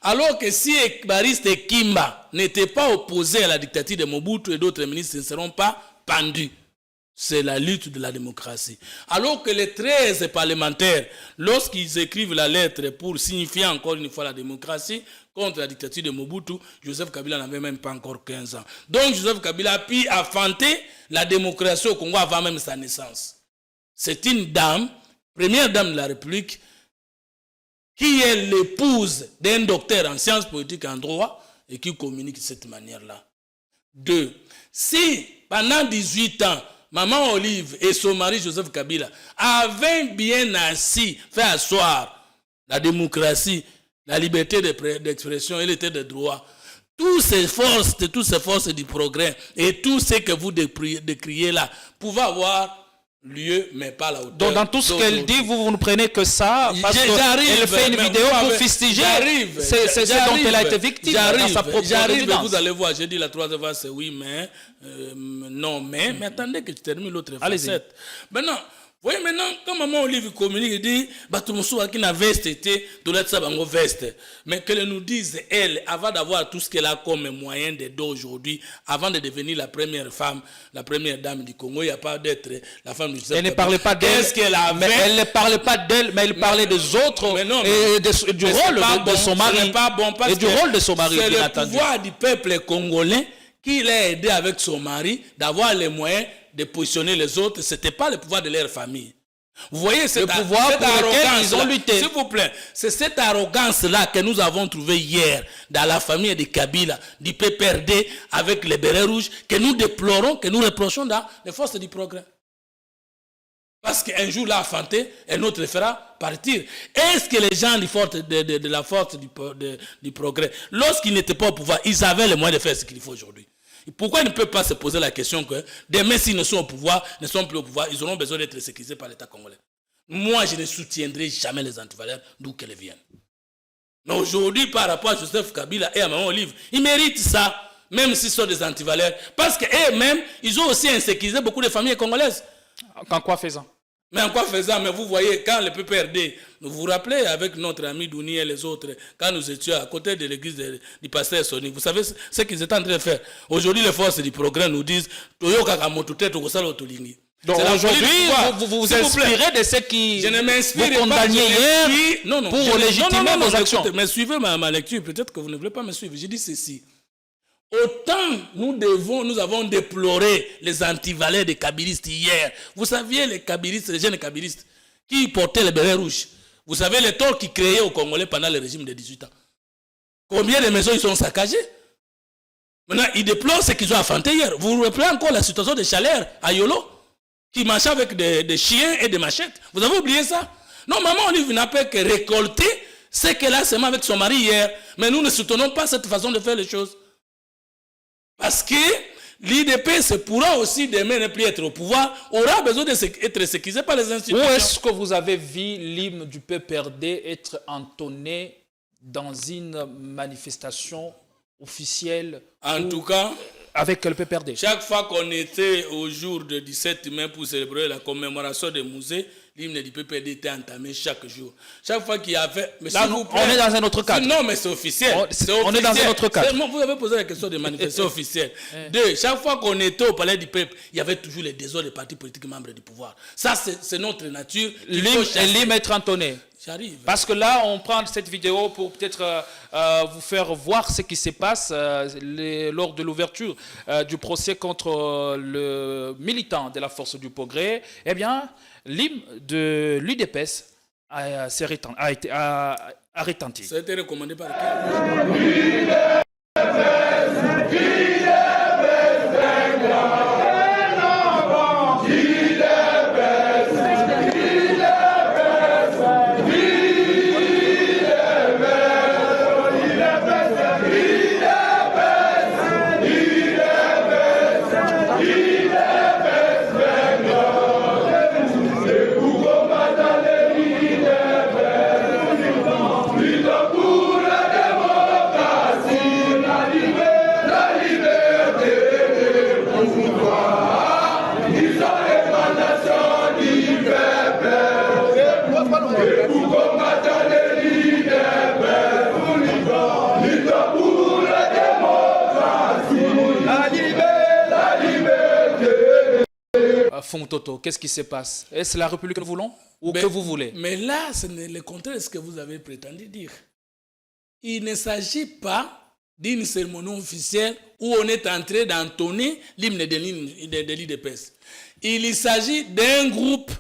Alors que si Evariste Kimba n'était pas opposé à la dictature de Mobutu et d'autres ministres ne seront pas pendus. C'est la lutte de la démocratie. Alors que les 13 parlementaires, lorsqu'ils écrivent la lettre pour signifier encore une fois la démocratie contre la dictature de Mobutu, Joseph Kabila n'avait même pas encore 15 ans. Donc Joseph Kabila a pu affronter la démocratie au Congo avant même sa naissance. C'est une dame, première dame de la République, qui est l'épouse d'un docteur en sciences politiques et en droit et qui communique de cette manière-là. 2. Si pendant 18 ans, Maman Olive et son mari Joseph Kabila avaient bien assis, fait asseoir la démocratie, la liberté d'expression et l'état de droit, toutes ces forces du progrès et tout ce que vous décriez là pouvaient avoir lieu, mais pas la hauteur. Donc dans tout ce qu'elle dit, vous ne prenez que ça, parce qu'elle fait une vidéo pour fustiger. C'est ce dont elle a été victime dans sa propre résidence. Vous allez voir, j'ai dit la troisième fois, c'est oui, mais, non, mais attendez que je termine l'autre facette. Maintenant, vous voyez maintenant, quand maman Olive communique, il dit, Batumoussou qui n'a veste été, doit ça bango veste. Mais qu'elle nous dise, elle, avant d'avoir tout ce qu'elle a comme moyen d'aide aujourd'hui, avant de devenir la première femme, la première dame du Congo, il n'y a pas d'être la femme du Joseph. Elle ne parlait pas d'elle. Mais elle ne parlait pas d'elle, mais elle parlait des autres et du rôle de son mari. Et du rôle de son mari, bien entendu. C'est le pouvoir du peuple congolais qui l'a aidé avec son mari d'avoir les moyens de positionner les autres. Ce n'était pas le pouvoir de leur famille. Vous voyez, c'est le pouvoir pour lequel ils ont lutté. S'il vous plaît, c'est cette arrogance-là que nous avons trouvée hier dans la famille de Kabila, du PPRD, avec les bérets rouges, que nous déplorons, que nous reprochons dans les forces du progrès. Parce qu'un jour l'a affronté, un autre le fera partir. Est-ce que les gens de la force du progrès, lorsqu'ils n'étaient pas au pouvoir, ils avaient les moyens de faire ce qu'il faut aujourd'hui? Pourquoi ils ne peuvent pas se poser la question que demain, s'ils ne sont au pouvoir, ne sont plus au pouvoir, ils auront besoin d'être sécurisés par l'État congolais? Moi, je ne soutiendrai jamais les antivaleurs, d'où qu'elles viennent. Mais aujourd'hui, par rapport à Joseph Kabila et à Maman Olive, ils méritent ça, même s'ils sont des antivaleurs. Parce qu'eux-mêmes, ils ont aussi insécurisé beaucoup de familles congolaises. En quoi faisant? Mais en quoi faisant? Mais vous voyez, quand le PPRD, vous vous rappelez avec notre ami Douni et les autres, quand nous étions à côté de l'église du pasteur Soni, vous savez ce qu'ils étaient en train de faire? Aujourd'hui, les forces du progrès nous disent donc aujourd'hui, vous vous inspirez de ce qui vous condamniez hier pour légitimer vos actions. Écoutez, mais suivez ma lecture, peut-être que vous ne voulez pas me suivre. Je dis ceci. Autant nous avons déploré les antivaleurs des kabylistes hier. Vous saviez les kabylistes, les jeunes kabylistes qui portaient les bérets rouges. Vous savez les torts qu'ils créaient aux Congolais pendant le régime de 18 ans. Combien de maisons ils sont saccagées? Maintenant, ils déplorent ce qu'ils ont affronté hier. Vous vous rappelez encore la situation de Chalère à Yolo, qui marchait avec des chiens et des machettes. Vous avez oublié ça? Non, Maman Olive n'a pas que récolter ce qu'elle a seulement avec son mari hier. Mais nous ne soutenons pas cette façon de faire les choses. Parce que l'IDPS pourra aussi demain ne plus être au pouvoir, aura besoin d'être sécurisé par les institutions. Où est-ce que vous avez vu l'hymne du PPRD être entonné dans une manifestation officielle? En tout cas, avec le PPRD. Chaque fois qu'on était au jour de 17 mai pour célébrer la commémoration des musées, l'hymne du PPRD était entamé chaque jour. Chaque fois qu'il y avait... Mais là, on est dans un autre cadre. Non, mais c'est officiel. On est dans un autre cadre. Vous avez posé la question de manifestation officielle. 2. Chaque fois qu'on était au palais du peuple, il y avait toujours les désordres des partis politiques membres du pouvoir. Ça, c'est notre nature. L'hymne être entonné. J'arrive. Parce que là, on prend cette vidéo pour peut-être vous faire voir ce qui se passe lors de l'ouverture du procès contre le militant de la force du progrès. Eh bien, l'hymne de l'UDPS a retenti. Ça a été recommandé par qui? Fontoto, qu'est-ce qui se passe? Est-ce la République que nous voulons ou que vous voulez? Mais là, ce n'est le contraire de ce que vous avez prétendu dire. Il ne s'agit pas d'une cérémonie officielle où on est en train d'entonner l'hymne de l'IDPS. Il s'agit d'un groupe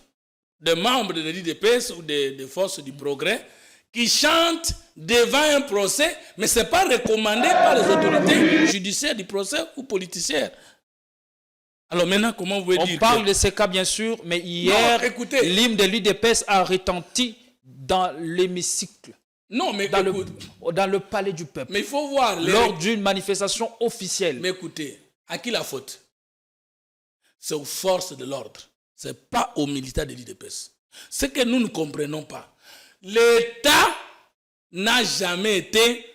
de membres de l'IDPS ou des forces du progrès qui chantent devant un procès, mais ce n'est pas recommandé par les autorités judiciaires du procès ou politiciennes. Alors maintenant, comment vous voulez dire? On parle de ces cas, bien sûr, mais hier, l'hymne de l'UDPS a retenti dans l'hémicycle. Non, mais dans le palais du peuple. Mais il faut voir. Lors d'une manifestation officielle. Mais écoutez, à qui la faute? C'est aux forces de l'ordre. Ce n'est pas aux militaires de l'UDPS. Ce que nous ne comprenons pas. L'État n'a jamais été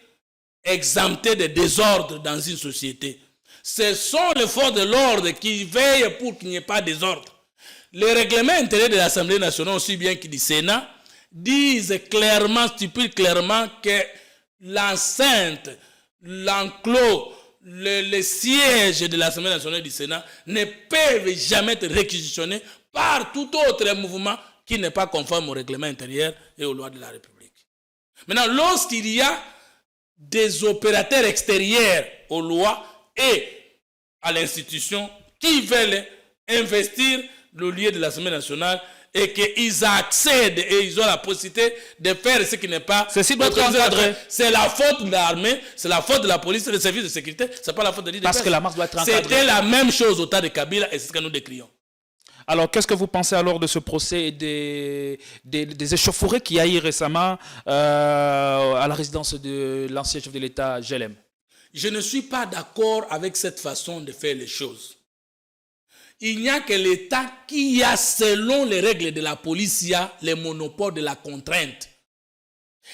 exempté de désordre dans une société. Ce sont les forces de l'ordre qui veillent pour qu'il n'y ait pas de désordre. Le règlement intérieur de l'Assemblée nationale, aussi bien que du Sénat, disent clairement, stipulent clairement que l'enceinte, l'enclos, le siège de l'Assemblée nationale du Sénat ne peuvent jamais être réquisitionnés par tout autre mouvement qui n'est pas conforme au règlement intérieur et aux lois de la République. Maintenant, lorsqu'il y a des opérateurs extérieurs aux lois et à l'institution qui veulent investir le lieu de l'Assemblée nationale et qu'ils accèdent et ils ont la possibilité de faire ce qui n'est pas... Ceci doit être encadré. C'est la faute de l'armée, c'est la faute de la police et des services de sécurité, ce n'est pas la faute de l'IDPS. Parce que la marche doit être encadrée. C'était la même chose au temps de Kabila et c'est ce que nous décrions. Alors, qu'est-ce que vous pensez alors de ce procès et des échauffourées qu'il y a eu récemment à la résidence de l'ancien chef de l'État, Gelem? Je ne suis pas d'accord avec cette façon de faire les choses. Il n'y a que l'État qui a, selon les règles de la police, il y a les monopoles de la contrainte.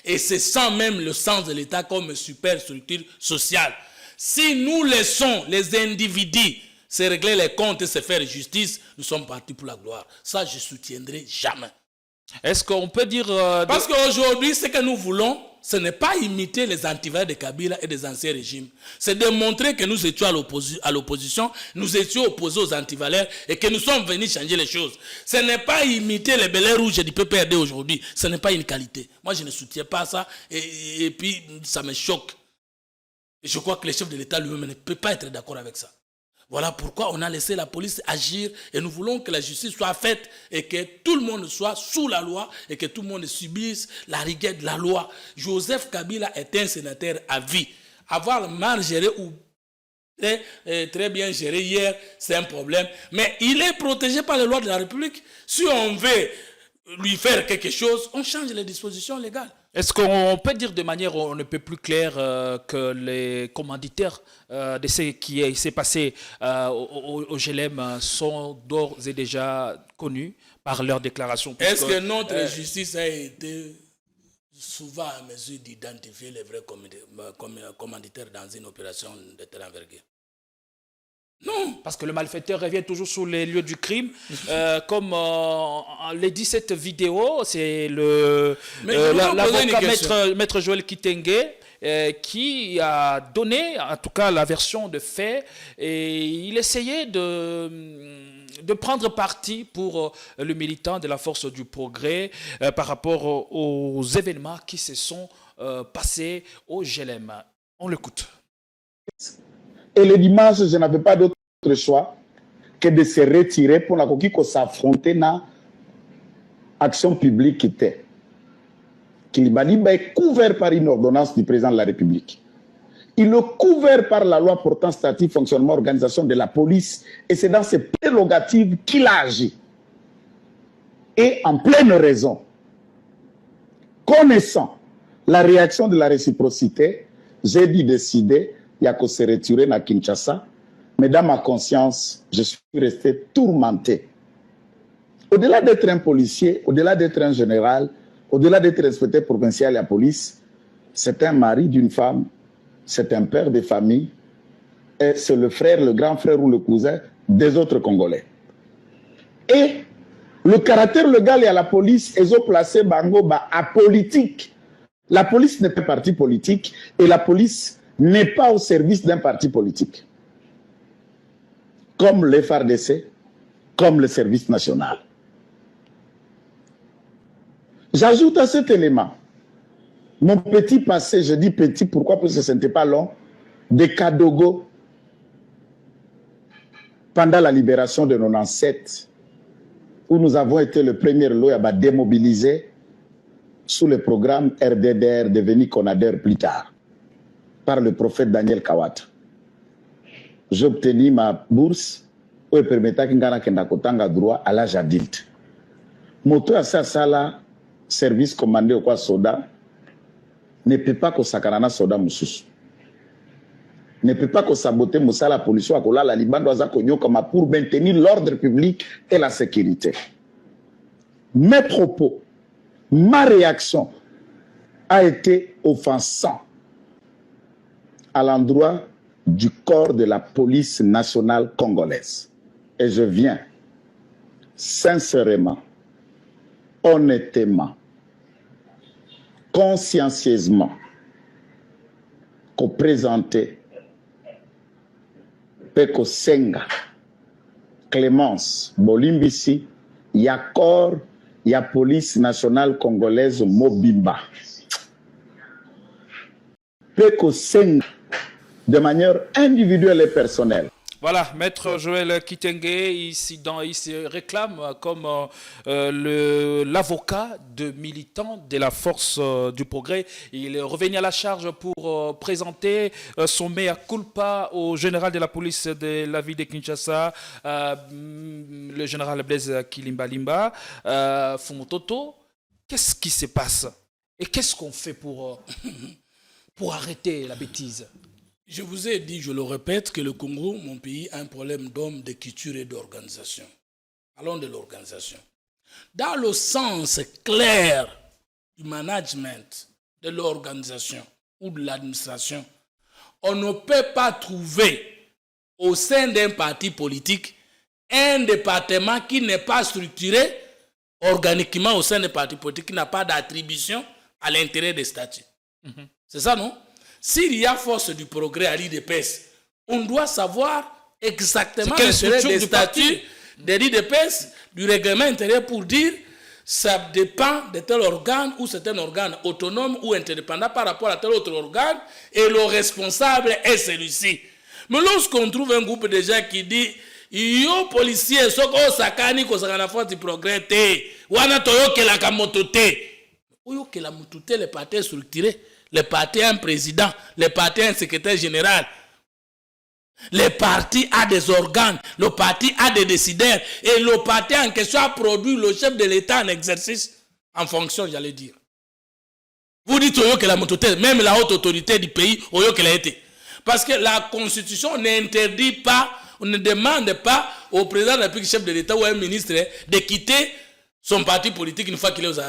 Et c'est sans même le sens de l'État comme superstructure sociale. Si nous laissons les individus se régler les comptes et se faire justice, nous sommes partis pour la gloire. Ça, je ne soutiendrai jamais. Est-ce qu'on peut dire... Parce qu'aujourd'hui, ce que nous voulons, ce n'est pas imiter les antivaleurs de Kabila et des anciens régimes. C'est de montrer que nous étions à l'opposition, nous étions opposés aux antivaleurs et que nous sommes venus changer les choses. Ce n'est pas imiter les bélets rouges du PPRD aujourd'hui. Ce n'est pas une qualité. Moi, je ne soutiens pas ça et puis ça me choque. Et je crois que le chef de l'État lui-même ne peut pas être d'accord avec ça. Voilà pourquoi on a laissé la police agir et nous voulons que la justice soit faite et que tout le monde soit sous la loi et que tout le monde subisse la rigueur de la loi. Joseph Kabila est un sénateur à vie. Avoir mal géré ou très bien géré hier, c'est un problème. Mais il est protégé par les lois de la République. Si on veut lui faire quelque chose, on change les dispositions légales. Est-ce qu'on peut dire de manière on ne peut plus claire que les commanditaires de ce qui s'est passé au GLM sont d'ores et déjà connus par leurs déclarations? Est-ce que notre justice a été souvent à mesure d'identifier les vrais commanditaires dans une opération de telle envergure? Non. Parce que le malfaiteur revient toujours sur les lieux du crime. Comme l'a dit cette vidéo, c'est l'avocat maître Joël Kitenge qui a donné, en tout cas, la version de fait. Et il essayait de prendre parti pour le militant de la force du progrès par rapport aux événements qui se sont passés au GLM. On l'écoute. Et le dimanche, je n'avais pas d'autre choix que de se retirer pour la coquille s'affronter dans l'action publique qui était. Kilibaliba est couvert par une ordonnance du président de la République. Il est couvert par la loi portant statut, fonctionnement, organisation de la police et c'est dans ces prérogatives qu'il a agi. Et en pleine raison, connaissant la réaction de la réciprocité, j'ai décidé il y a qu'à se retirer à Kinshasa, mais dans ma conscience, je suis resté tourmenté. Au-delà d'être un policier, au-delà d'être un général, au-delà d'être inspecteur provincial de la police, c'est un mari d'une femme, c'est un père de famille, et c'est le frère, le grand frère ou le cousin des autres Congolais. Et le caractère légal et à la police, ils ont placé Bango à politique. La police n'est pas parti politique et la police n'est pas au service d'un parti politique. Comme le FARDC, comme le service national. J'ajoute à cet élément mon petit passé, je dis petit, pourquoi? Parce que ce n'était pas long, de Kadogo pendant la libération de 97, où nous avons été le premier lot à démobiliser sous le programme RDDR, devenu CONADER plus tard, par le prophète Daniel Kawata. J'ai obtenu ma bourse où elle permettait que droit à l'âge adulte. Moto à ça, service commandé au quoi soda, ne peut pas que sakanana soda mususu. Ne peut pas que saboter Moussa la pollution à la Liban doit comme pour maintenir l'ordre public et la sécurité. Mes propos, ma réaction a été offensant à l'endroit du corps de la police nationale congolaise. Et je viens sincèrement, honnêtement, consciencieusement, présenter Peko Senga, Clémence, Bolimbisi, Yakor, ya police nationale congolaise Mobimba. Peko Senga, de manière individuelle et personnelle. Voilà, Maître Joël Kitenge, il se réclame comme l'avocat de militants de la force du progrès. Il est revenu à la charge pour présenter son mea culpa au général de la police de la ville de Kinshasa, le général Blaise Kilimbalimba. Fumototo, qu'est-ce qui se passe? Et qu'est-ce qu'on fait pour arrêter la bêtise? Je vous ai dit, je le répète, que le Congo, mon pays, a un problème d'hommes, de culture et d'organisation. Parlons de l'organisation. Dans le sens clair du management, de l'organisation ou de l'administration, on ne peut pas trouver au sein d'un parti politique un département qui n'est pas structuré organiquement au sein d'un parti politique, qui n'a pas d'attribution à l'intérêt des statuts. C'est ça, non? S'il y a force du progrès à l'IDPS, on doit savoir exactement l'intérêt des statuts de l'IDPS, du règlement intérieur pour dire ça dépend de tel organe ou c'est un organe autonome ou interdépendant par rapport à tel autre organe et le responsable est celui-ci. Mais lorsqu'on trouve un groupe de gens qui dit yo policier soko sakani ko sakana force du progrès te wana toyo ke la kamoto te oyo ke la motote le parti structuré. Le parti a un président, le parti a un secrétaire général. Le parti a des organes, le parti a des décideurs. Et le parti en question a produit le chef de l'État en exercice, en fonction, j'allais dire. Vous dites Oyo que la mototé, même la haute autorité du pays, Oyo qu'elle a été. Parce que la Constitution n'interdit pas, on ne demande pas au président de la République, chef de l'État ou à un ministre de quitter son parti politique une fois qu'il est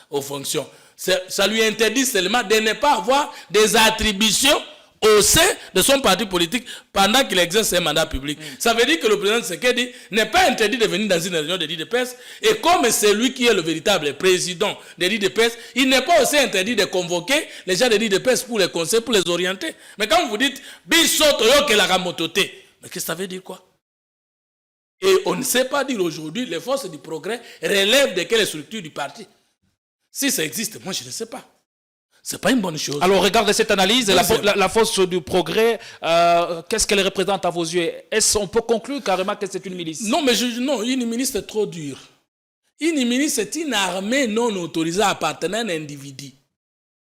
aux fonctions. Ça lui interdit seulement de ne pas avoir des attributions au sein de son parti politique pendant qu'il exerce un mandat public. Ça veut dire que le président Tshisekedi n'est pas interdit de venir dans une réunion de l'IDPS et comme c'est lui qui est le véritable président de l'IDPS, il n'est pas aussi interdit de convoquer les gens de l'IDPS pour les conseils, pour les orienter. Mais quand vous dites « Bisoto yo la ramotote », mais qu'est-ce que ça veut dire quoi? Et on ne sait pas dire aujourd'hui les forces du progrès relèvent de quelle structure du parti. Si ça existe, moi je ne sais pas. Ce n'est pas une bonne chose. Alors regardez cette analyse, la force du progrès, qu'est-ce qu'elle représente à vos yeux? Est-ce qu'on peut conclure carrément que c'est une milice? Non, mais non, une milice c'est trop dur. Une milice c'est une armée non autorisée appartenant à un individu.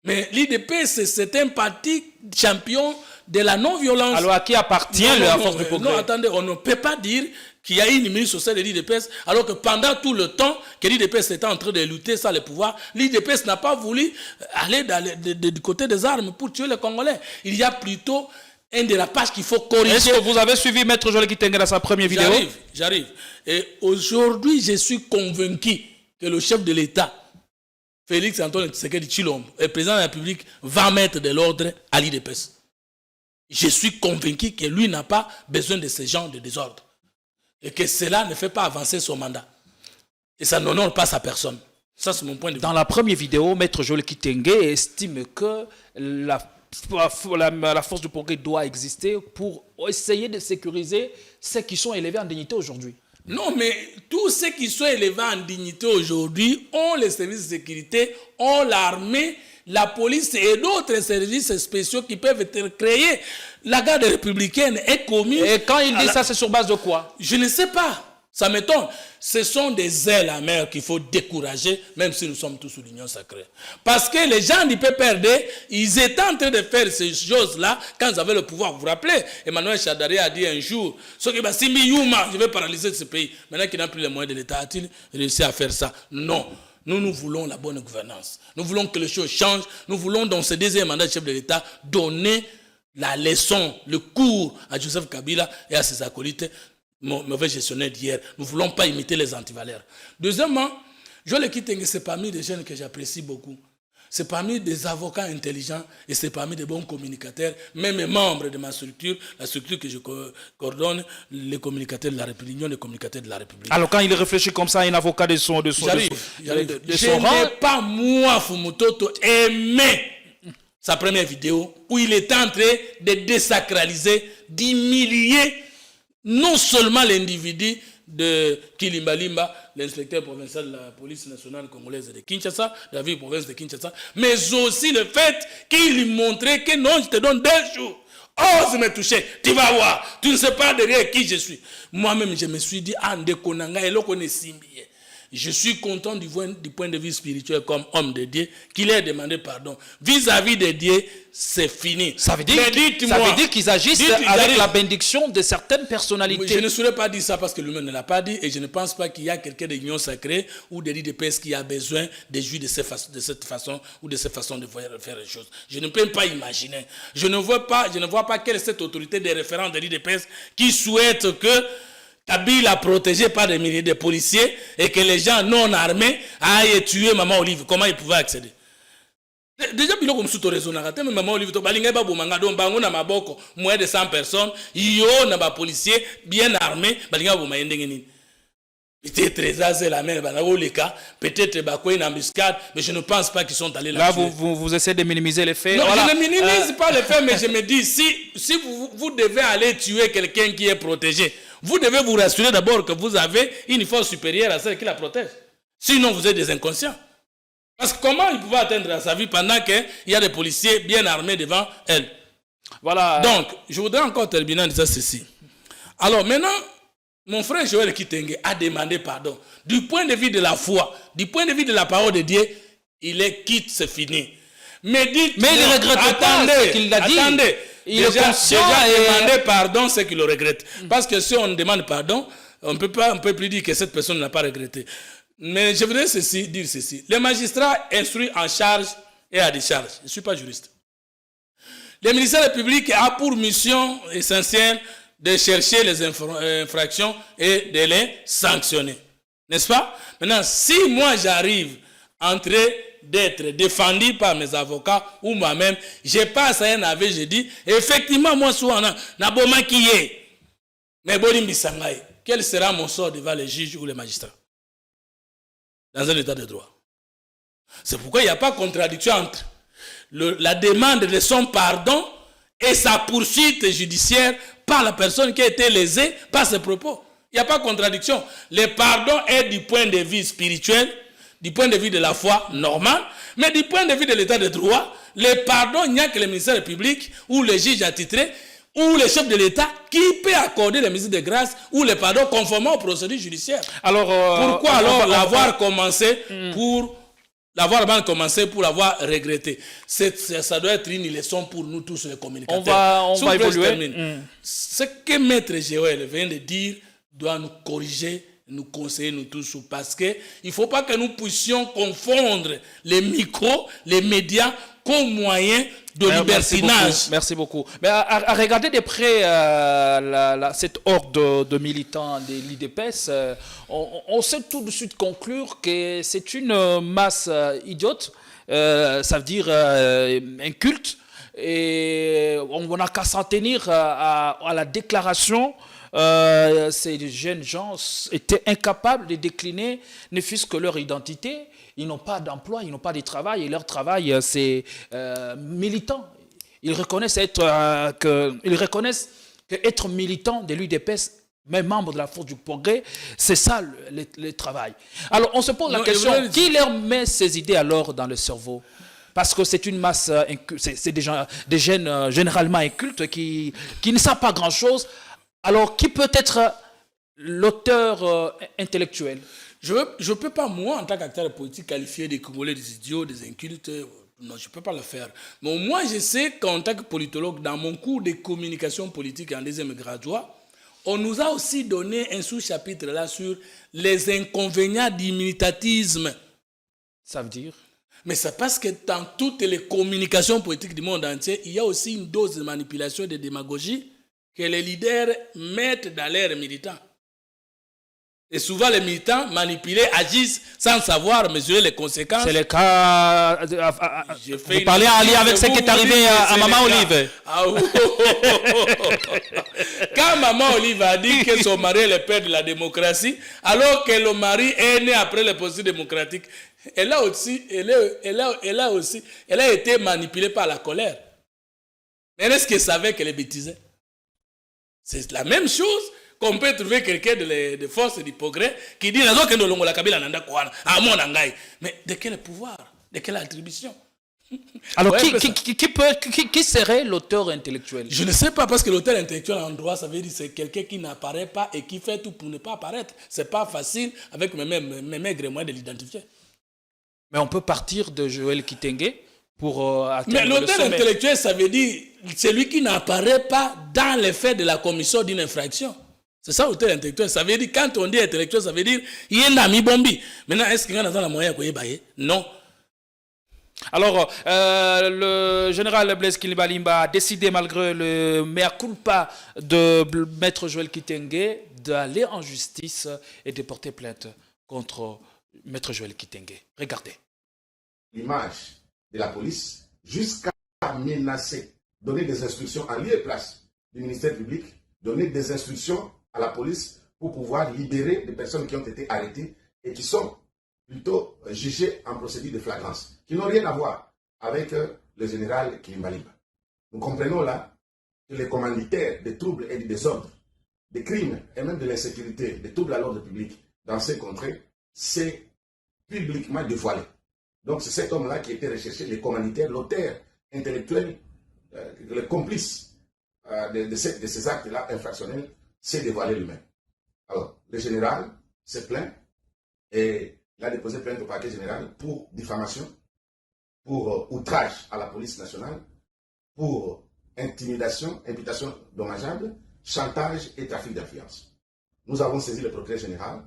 Mais l'IDPS c'est un parti champion de la non-violence. Alors à qui appartient la force du progrès? Non, attendez, on ne peut pas dire qu'il y a une milice au sein de l'IDPS, alors que pendant tout le temps que l'IDPS était en train de lutter sans le pouvoir, l'IDPS n'a pas voulu aller du côté des armes pour tuer les Congolais. Il y a plutôt un dérapage qu'il faut corriger. Est-ce que vous avez suivi Maître Joël Kitenge dans sa première vidéo? J'arrive. Et aujourd'hui, je suis convaincu que le chef de l'État, Félix Antoine Tshisekedi Tshilombo, le président de la République, va mettre de l'ordre à l'IDPS. Je suis convaincu que lui n'a pas besoin de ce genre de désordre. Et que cela ne fait pas avancer son mandat. Et ça n'honore pas sa personne. Ça, c'est mon point de vue. Dans la première vidéo, Maître Joël Kitenge estime que la force du progrès doit exister pour essayer de sécuriser ceux qui sont élevés en dignité aujourd'hui. Non, mais tous ceux qui sont élevés en dignité aujourd'hui ont les services de sécurité, ont l'armée, la police et d'autres services spéciaux qui peuvent être créés. La garde républicaine est commune. Et quand il dit ça, c'est sur base de quoi? Je ne sais pas. Ça m'étonne. Ce sont des ailes amères qu'il faut décourager, même si nous sommes tous sous l'union sacrée. Parce que les gens du PPRD, ils étaient en train de faire ces choses-là quand ils avaient le pouvoir. Vous vous rappelez, Emmanuel Chadari a dit un jour, Simbi Youma, je vais paralyser ce pays. Maintenant qu'il n'a plus les moyens de l'État, a-t-il réussi à faire ça? Non. Nous voulons la bonne gouvernance. Nous voulons que les choses changent. Nous voulons, dans ce deuxième mandat de chef de l'État, donner la leçon, le cours à Joseph Kabila et à ses acolytes, mauvais gestionnaire d'hier. Nous ne voulons pas imiter les antivaleurs. Deuxièmement, Joël Kitenge, c'est parmi des jeunes que j'apprécie beaucoup. C'est parmi des avocats intelligents et c'est parmi des bons communicateurs, même membres de ma structure, la structure que je coordonne, les communicateurs de la République, l'Union des communicateurs de la République. Alors quand il réfléchit comme ça, un avocat de son J'arrive. Je n'ai pas, moi, Fumutoto, aimé sa première vidéo où il était en train de désacraliser, d'humilier non seulement l'individu de Kilimbalimba, l'inspecteur provincial de la police nationale congolaise de Kinshasa, de la ville province de Kinshasa, mais aussi le fait qu'il lui montrait que non, je te donne 2 jours. Ose me toucher, tu vas voir, tu ne sais pas derrière qui je suis. Moi-même, je me suis dit, Konanga, et je suis content du point de vue spirituel comme homme de Dieu qu'il ait demandé pardon. Vis-à-vis de Dieu, c'est fini. Ça veut dire qu'ils agissent avec la bénédiction de certaines personnalités. Je ne saurais pas dire ça parce que lui-même ne l'a pas dit et je ne pense pas qu'il y a quelqu'un de l'union sacrée ou de l'IDPS qui a besoin de jouir de cette façon ou de cette façon de faire les choses. Je ne peux pas imaginer. Je ne vois pas quelle est cette autorité des référents de l'IDPS qui souhaite que Kabila protégé par des milliers de policiers et que les gens non armés aillent tuer Maman Olive. Comment ils pouvaient accéder? Déjà, il y a comme sous raison. Mais Maman Olive, moins de 100 personnes, il y a des policiers bien armés. Peut-être la main, peut-être une embuscade, mais je ne pense pas qu'ils sont allés là. Là, vous essayez de minimiser les faits. Non, voilà. Je ne minimise pas les faits, mais je me dis, si vous devez aller tuer quelqu'un qui est protégé, vous devez vous rassurer d'abord que vous avez une force supérieure à celle qui la protège. Sinon, vous êtes des inconscients. Parce que comment il pouvait atteindre à sa vie pendant qu'il y a des policiers bien armés devant elle? Voilà. Donc, je voudrais encore terminer en disant ceci. Alors maintenant, mon frère Joël Kitenge a demandé pardon. Du point de vue de la foi, du point de vue de la parole de Dieu, il est quitte, c'est fini. Mais il ne regrette pas ce qu'il a dit. Attendez. Il est conscient et demander pardon, c'est qu'il le regrette. Parce que si on demande pardon, on ne peut plus dire que cette personne n'a pas regretté. Mais je voudrais dire ceci. Les magistrats instruits en charge et à décharge. Je ne suis pas juriste. Le ministère public a pour mission essentielle de chercher les infractions et de les sanctionner. N'est-ce pas? Maintenant, si moi j'arrive en train d'être défendu par mes avocats ou moi-même, je passe à un avis, je dis, effectivement, moi, souvent, mais quel sera mon sort devant les juges ou les magistrats? Dans un état de droit. C'est pourquoi il n'y a pas de contradiction entre la demande de son pardon et sa poursuite judiciaire par la personne qui a été lésée par ses propos. Il n'y a pas de contradiction. Le pardon est du point de vue spirituel, du point de vue de la foi normale, mais du point de vue de l'état de droit, le pardon, il n'y a que le ministère public ou le juge attitré ou le chef de l'État qui peut accorder les mesures de grâce ou le pardon conformément aux procédures judiciaires. Alors, pourquoi alors l'avoir commencé pour l'avoir regretté? Ça doit être une leçon pour nous tous les communicateurs. On va évoluer. Ce que Maître Joël vient de dire doit nous corriger, nous conseiller, nous tous, parce qu'il ne faut pas que nous puissions confondre les micros, les médias comme moyen de libertinage. Merci beaucoup. Mais à regarder de près cette horde de militants de l'IDPS, on sait tout de suite conclure que c'est une masse idiote, ça veut dire un culte, et on n'a qu'à s'en tenir à la déclaration. Ces jeunes gens étaient incapables de décliner ne fût-ce que leur identité. Ils n'ont pas d'emploi, ils n'ont pas de travail, et leur travail, c'est militant. Ils reconnaissent qu'être militant de l'UDPS mais membres de la force du progrès, c'est ça le travail. Alors on se pose la question, qui leur met ces idées alors dans le cerveau? Parce que c'est une masse, c'est des jeunes généralement incultes qui ne savent pas grand-chose. Alors qui peut être l'auteur intellectuel? Je ne peux pas, moi, en tant qu'acteur politique, qualifier des Congolais des idiots, des incultes. Non, je ne peux pas le faire. Mais moi, je sais qu'en tant que politologue, dans mon cours de communication politique en deuxième graduat, on nous a aussi donné un sous-chapitre là sur les inconvénients du militarisme. Ça veut dire? Mais c'est parce que dans toutes les communications politiques du monde entier, il y a aussi une dose de manipulation et de démagogie que les leaders mettent dans leurs militants. Et souvent, les militants manipulés agissent sans savoir mesurer les conséquences. C'est le cas. Vous parlez en lien avec ce qui est arrivé à Maman Olive. Quand Maman Olive a dit que son mari est le père de la démocratie, alors que le mari est né après le processus démocratique, elle a été manipulée par la colère. Mais est-ce qu'elle savait qu'elle est bêtisée? C'est la même chose qu'on peut trouver quelqu'un de force du progrès qui dit mais de quel pouvoir? De quelle attribution? Alors, qui serait l'auteur intellectuel? Je ne sais pas, parce que l'auteur intellectuel en droit, ça veut dire que c'est quelqu'un qui n'apparaît pas et qui fait tout pour ne pas apparaître. Ce n'est pas facile avec mes maigres moyens de l'identifier. Mais on peut partir de Joël Kitenge pour atteindre mais l'auteur intellectuel, ça veut dire celui qui n'apparaît pas dans les faits de la commission d'une infraction. C'est ça l'auteur intellectuel. Ça veut dire, quand on dit intellectuel, ça veut dire il y a un ami bombi. Maintenant, est-ce qu'il y a un moyen de bailler? Non. Alors, le général Blaise Kilibalimba a décidé, malgré le mea culpa de maître Joël Kitenge, d'aller en justice et de porter plainte contre maître Joël Kitenge. Regardez. L'image de la police jusqu'à menacer, donner des instructions en lieu et place du ministère public, donner des instructions à la police pour pouvoir libérer des personnes qui ont été arrêtées et qui sont plutôt jugées en procédure de flagrance, qui n'ont rien à voir avec le général Kilibalimba. Nous comprenons là que les commanditaires des troubles et du désordre, des crimes et même de l'insécurité, des troubles à l'ordre public dans ces contrées, c'est publiquement dévoilé. Donc c'est cet homme-là qui était recherché, les commanditaires, l'auteur intellectuel, le complice de ces actes-là infractionnels, s'est dévoilé lui-même. Alors, le général s'est plaint et il a déposé plainte au parquet général pour diffamation, pour outrage à la police nationale, pour intimidation, imputation dommageable, chantage et trafic d'influence. Nous avons saisi le procureur général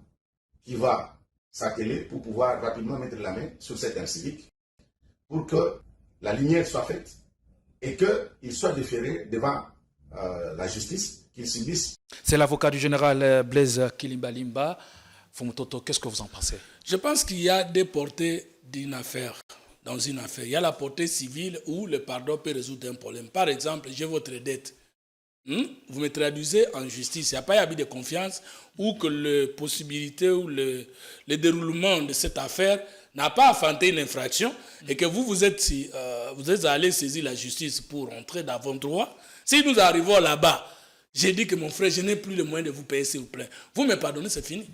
qui va s'atteler pour pouvoir rapidement mettre la main sur cet incivique pour que la lumière soit faite et qu'il soit déféré devant la justice, qu'il subisse. C'est l'avocat du général Blaise Kilibalimba. Fumutoto, qu'est-ce que vous en pensez? Je pense qu'il y a des portées d'une affaire. Dans une affaire, il y a la portée civile où le pardon peut résoudre un problème. Par exemple, j'ai votre dette. Vous me traduisez en justice. Il n'y a pas d'abus de confiance ou que la possibilité ou le déroulement de cette affaire n'a pas affronté une infraction et que vous êtes allé saisir la justice pour entrer dans votre droit. Si nous arrivons là-bas, j'ai dit que mon frère, je n'ai plus le moyen de vous payer, s'il vous plaît. Vous me pardonnez, c'est fini.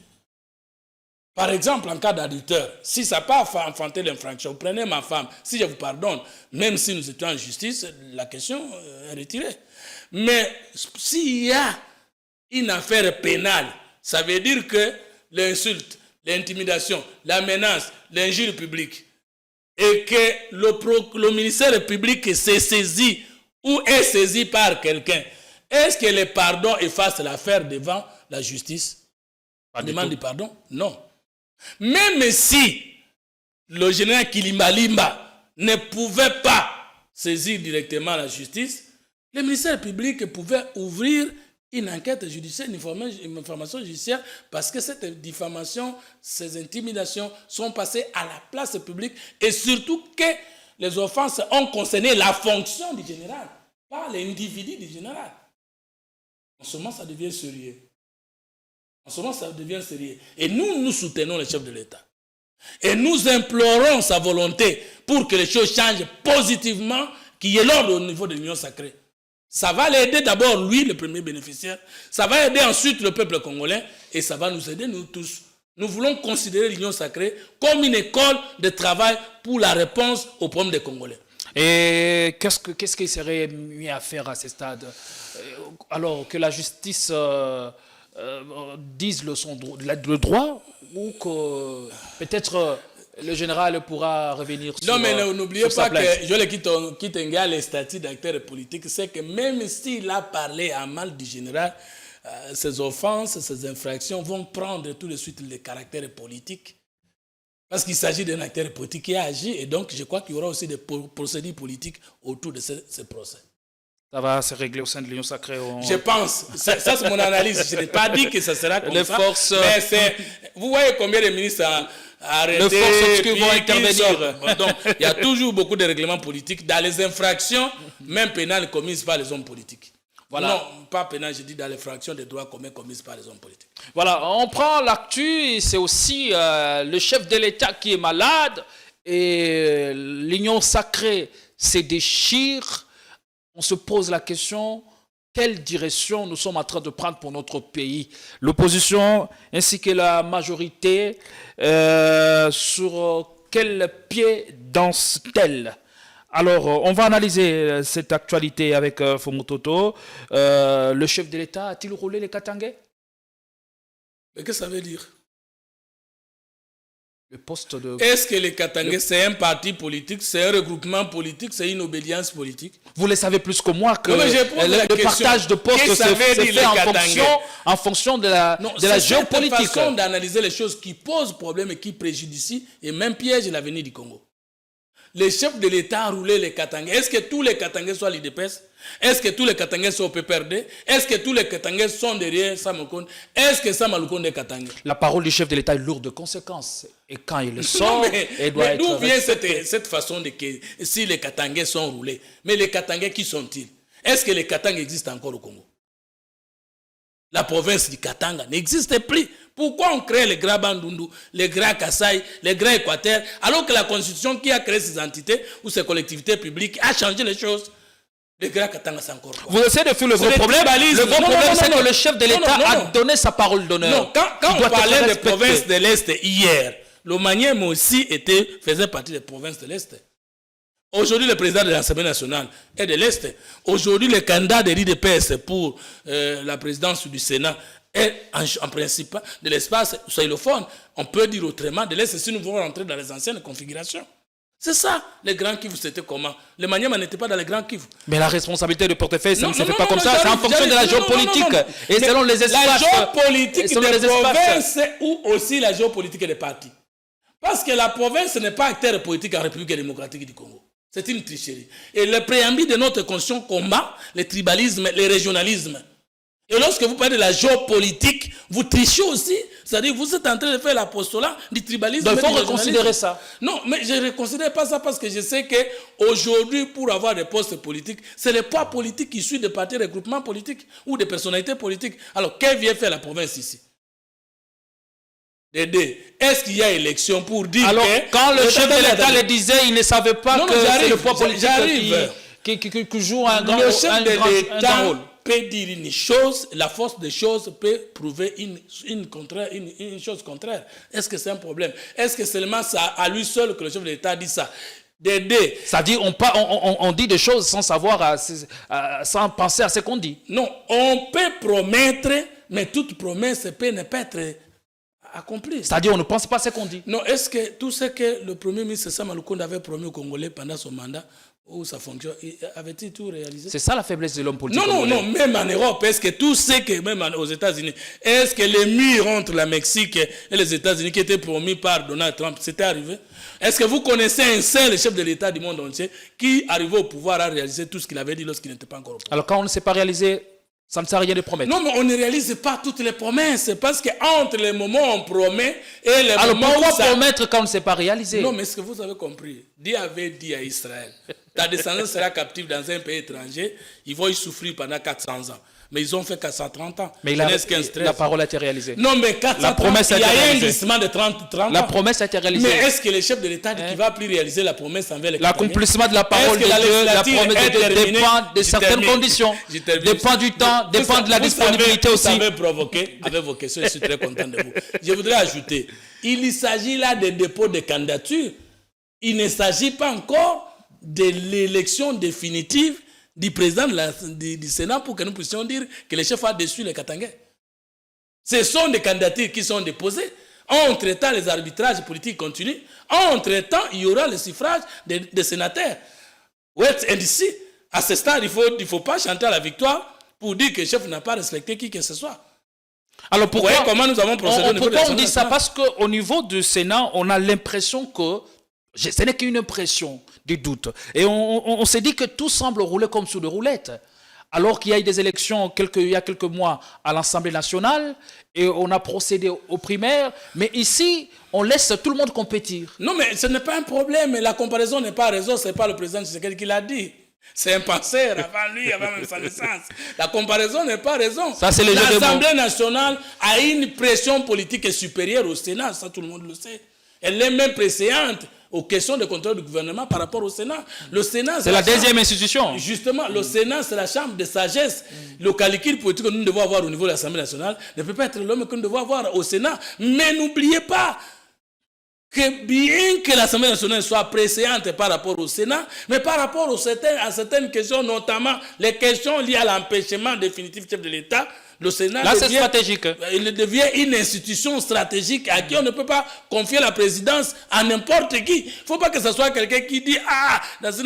Par exemple, en cas d'adultère, si ça n'a pas affronté l'infraction, vous prenez ma femme, si je vous pardonne, même si nous étions en justice, la question est retirée. Mais s'il y a une affaire pénale, ça veut dire que l'insulte, l'intimidation, la menace, l'injure publique, et que le ministère public s'est saisi ou est saisi par quelqu'un, est-ce que le pardon efface l'affaire devant la justice? On demande du pardon? Non. Même si le général Kilibalimba ne pouvait pas saisir directement la justice, le ministère public pouvait ouvrir une enquête judiciaire, une information judiciaire, parce que cette diffamation, ces intimidations sont passées à la place publique et surtout que les offenses ont concerné la fonction du général, pas l'individu du général. En ce moment, ça devient sérieux. En ce moment, ça devient sérieux. Et nous soutenons le chef de l'État. Et nous implorons sa volonté pour que les choses changent positivement, qu'il y ait l'ordre au niveau de l'Union sacrée. Ça va l'aider d'abord, lui, le premier bénéficiaire. Ça va aider ensuite le peuple congolais et ça va nous aider, nous tous. Nous voulons considérer l'Union sacrée comme une école de travail pour la réponse aux problèmes des Congolais. Et qu'est-ce qu'il serait mieux à faire à ce stade? Alors que la justice dise le droit, ou que peut-être le général pourra revenir sur non, mais n'oubliez pas que je quitte les statuts d'acteur politique, c'est que même s'il a parlé à mal du général, ces offenses, ces infractions vont prendre tout de suite le caractère politique. Parce qu'il s'agit d'un acteur politique qui a agi, et donc je crois qu'il y aura aussi des procédures politiques autour de ce procès. Ça va se régler au sein de l'Union sacrée. Je pense. Ça c'est mon analyse. Je n'ai pas dit que ça sera comme les ça. Forces, mais vous voyez combien de ministres arrêtés. Les forces obscures vont intervenir. Donc, il y a toujours beaucoup de règlements politiques dans les infractions, même pénales, commises par les hommes politiques. Voilà. Non, pas pénales, je dis dans les infractions des droits communs commises par les hommes politiques. Voilà, on prend l'actu, c'est aussi le chef de l'État qui est malade et l'Union sacrée se déchire. On se pose la question, quelle direction nous sommes en train de prendre pour notre pays? L'opposition ainsi que la majorité, sur quel pied dansent-elles? Alors, on va analyser cette actualité avec Fomototo. Le chef de l'État a-t-il roulé les Katangais? Mais qu'est-ce que ça veut dire? Le poste de... Est-ce que les Katangais, c'est un parti politique, c'est un regroupement politique, c'est une obédience politique? Vous le savez plus que moi que le partage de postes se fait en fonction de la géopolitique. C'est une façon d'analyser les choses qui posent problème et qui préjudicient et même piègent l'avenir du Congo. Les chefs de l'État a roulé les Katangais. Est-ce que tous les Katangais sont à l'IDPS? Est-ce que tous les Katangais sont au PPRD? Est-ce que tous les Katangais sont derrière Sama Lukonde? Est-ce que Sama Lukonde est Katangais? La parole du chef de l'État est lourde de conséquences. Et quand il le sort, elle doit être... D'où vient cette façon de que si les Katangais sont roulés? Mais les Katangais, qui sont-ils? Est-ce que les Katangais existent encore au Congo? La province du Katanga n'existe plus. Pourquoi on crée les Grands Bandundu, les Grands Kasaï, les Grands Équateur, alors que la constitution qui a créé ces entités ou ces collectivités publiques a changé les choses? Les Grands Katanga, c'est encore quoi? Vous essayez de fuir le vrai problème. Le vrai problème, c'est que le chef de l'État a donné sa parole d'honneur. Non, quand on parlait des provinces de l'Est hier, le Manième aussi faisait partie des provinces de l'Est. Aujourd'hui, le président de l'Assemblée nationale est de l'Est. Aujourd'hui, le candidat de l'IDPS pour la présidence du Sénat est en principe de l'espace sahélophone. On peut dire autrement de l'Est si nous voulons rentrer dans les anciennes configurations. C'est ça, les Grands Kivu, c'était comment? Le Maniema n'était pas dans les Grands Kivu. Mais la responsabilité du portefeuille, ça ne se fait pas comme ça. C'est en fonction de la géopolitique. Et selon les espaces. La géopolitique des provinces ou aussi la géopolitique des partis. Parce que la province n'est pas acteur politique en République démocratique du Congo. C'est une tricherie. Et le préambule de notre constitution combat le tribalisme, le régionalisme. Et lorsque vous parlez de la géopolitique, vous trichez aussi. C'est-à-dire que vous êtes en train de faire l'apostolat du tribalisme. Donc il faut reconsidérer ça. Non, mais je ne reconsidère pas ça parce que je sais qu'aujourd'hui, pour avoir des postes politiques, c'est le poids politique issu des partis regroupements politiques ou des personnalités politiques. Alors, qu'est-ce que vient faire la province ici? Est-ce qu'il y a élection pour dire alors, que... quand le chef de l'État le disait, il ne savait pas que c'est le poids politique qui joue un grand rôle. Peut dire une chose, la force des choses peut prouver une chose contraire. Est-ce que c'est un problème? Est-ce que seulement ça à lui seul que le chef de l'État dit ça? Ça dit on dit des choses sans savoir, sans penser à ce qu'on dit. Non, on peut promettre, mais toute promesse peut ne pas être accomplie. C'est-à-dire on ne pense pas à ce qu'on dit. Non, est-ce que tout ce que le Premier ministre Sama Lukonde avait promis aux Congolais pendant son mandat, où ça fonctionne, avait-il tout réalisé? C'est ça la faiblesse de l'homme politique. Non, même en Europe, est-ce que tout ce que, même aux États-Unis, est-ce que les murs entre la Mexique et les États-Unis qui étaient promis par Donald Trump, c'était arrivé? Est-ce que vous connaissez un seul chef de l'État du monde entier qui arrivait au pouvoir à réaliser tout ce qu'il avait dit lorsqu'il n'était pas encore au pouvoir? Alors quand on ne sait pas réaliser, ça ne sert à rien de promettre. Non, mais on ne réalise pas toutes les promesses parce qu'entre les moments où on promet et les moments où pourquoi promettre quand on ne sait pas réaliser? Non, mais est-ce que vous avez compris? Dieu avait dit à Israël, Ta descendance sera captive dans un pays étranger, ils vont y souffrir pendant 400 ans. Mais ils ont fait 430 ans. Mais la parole a été réalisée. Non, mais 400 ans, il y a un glissement de 30 ans. La promesse a été réalisée. Mais est-ce que le chef de l'État dit qu'il ne va plus réaliser la promesse envers les Katangais? L'accomplissement de la parole de Dieu, la promesse de Dieu dépend de certaines conditions. Dépend du temps, dépend de la disponibilité aussi. Vous avez provoqué avec vos questions, je suis très content de vous. Je voudrais ajouter, il s'agit là de dépôt de candidature. Il ne s'agit pas encore de l'élection définitive du président du Sénat pour que nous puissions dire que le chef a déçu les Katangais. Ce sont des candidatures qui sont déposées. Entre-temps, les arbitrages politiques continuent. Entre-temps, il y aura le suffrage des sénateurs. Et d'ici, à ce stade, il ne faut pas chanter à la victoire pour dire que le chef n'a pas respecté qui que ce soit. Alors pourquoi, comment nous avons procédé pourquoi on dit ça? Parce qu'au niveau du Sénat, on a l'impression que ce n'est qu'une impression, du doute. Et on s'est dit que tout semble rouler comme sur des roulettes. Alors qu'il y a eu des élections il y a quelques mois à l'Assemblée nationale et on a procédé aux primaires. Mais ici, on laisse tout le monde compétir. Non, mais ce n'est pas un problème. La comparaison n'est pas raison. Ce n'est pas le président Tshisekedi qui l'a dit. C'est un penseur avant lui, avant même sa naissance. La comparaison n'est pas raison. L'Assemblée nationale a une pression politique supérieure au Sénat. Ça, tout le monde le sait. Elle est même préséante aux questions de contrôle du gouvernement par rapport au Sénat. Le Sénat, c'est la deuxième institution. Justement, le Sénat, c'est la chambre de sagesse. Le calcul politique que nous devons avoir au niveau de l'Assemblée nationale ne peut pas être l'homme que nous devons avoir au Sénat. Mais n'oubliez pas que bien que l'Assemblée nationale soit préséante par rapport au Sénat, mais par rapport à certaines questions, notamment les questions liées à l'empêchement définitif du chef de l'État, le Sénat devient une institution stratégique à qui on ne peut pas confier la présidence à n'importe qui. Il ne faut pas que ce soit quelqu'un qui dit « Ah, parce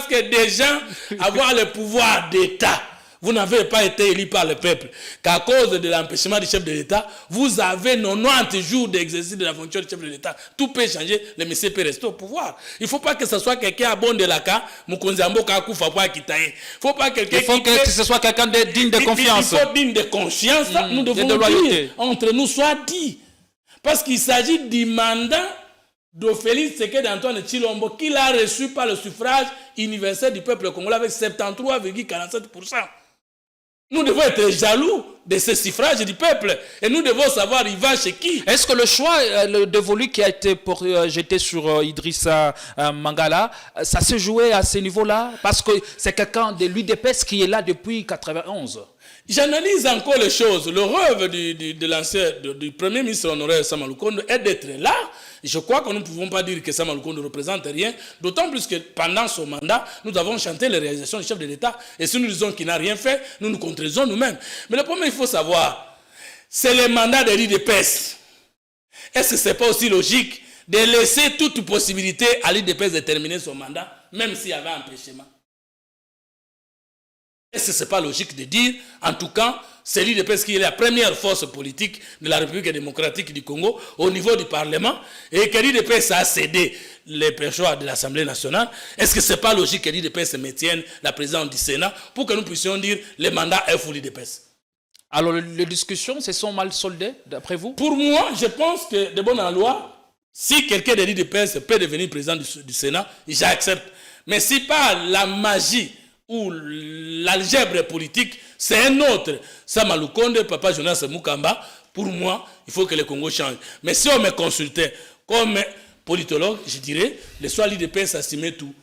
que des gens avoir le pouvoir d'État. Vous n'avez pas été élu par le peuple. Qu'à cause de l'empêchement du chef de l'État, vous avez 90 jours d'exercice de la fonction du chef de l'État. Tout peut changer, le monsieur peut rester au pouvoir. Il ne faut pas que ce soit quelqu'un à bon de la cas, il faut pas quelqu'un que ce soit quelqu'un digne de confiance. Il faut digne de conscience, nous devons dire, entre nous soit dit. Parce qu'il s'agit du mandat d'Ofélix Tshisekedi d'Antoine Tshilombo qu'il a reçu par le suffrage universel du peuple congolais avec 73,47%. Nous devons être jaloux de ce suffrage du peuple et nous devons savoir il va chez qui. Est-ce que le choix dévolu qui a été jeté sur Idrissa Mangala, ça s'est joué à ce niveau-là? Parce que c'est quelqu'un de l'UDPS qui est là depuis 1991. J'analyse encore les choses. Le rêve du premier ministre honoraire Sama Lukonde est d'être là. Je crois que nous ne pouvons pas dire que Sama Lukonde ne représente rien, d'autant plus que pendant son mandat, nous avons chanté les réalisations du chef de l'État. Et si nous disons qu'il n'a rien fait, nous nous contredisons nous-mêmes. Mais le premier, il faut savoir, c'est le mandat de l'UDPS. Est-ce que ce n'est pas aussi logique de laisser toute possibilité à l'UDPS de terminer son mandat, même s'il y avait un empêchement? Est-ce que ce n'est pas logique de dire, en tout cas, c'est l'UDPS qui est la première force politique de la République démocratique du Congo au niveau du Parlement et que l'UDPS a cédé les perchoirs de l'Assemblée nationale? Est-ce que ce n'est pas logique que l'UDPS maintienne la présidence du Sénat pour que nous puissions dire le mandat est pour l'UDPS? Alors, les discussions se sont mal soldées, d'après vous? Pour moi, je pense que de bonne loi, si quelqu'un de l'UDPS peut devenir président du Sénat, j'accepte. Mais si par la magie ou l'algèbre politique, c'est un autre. Sama Lukonde, Papa Jonas Mukamba, pour moi, il faut que le Congo change. Mais si on me consultait comme politologue, je dirais, le soir l'UDPS assumer tout.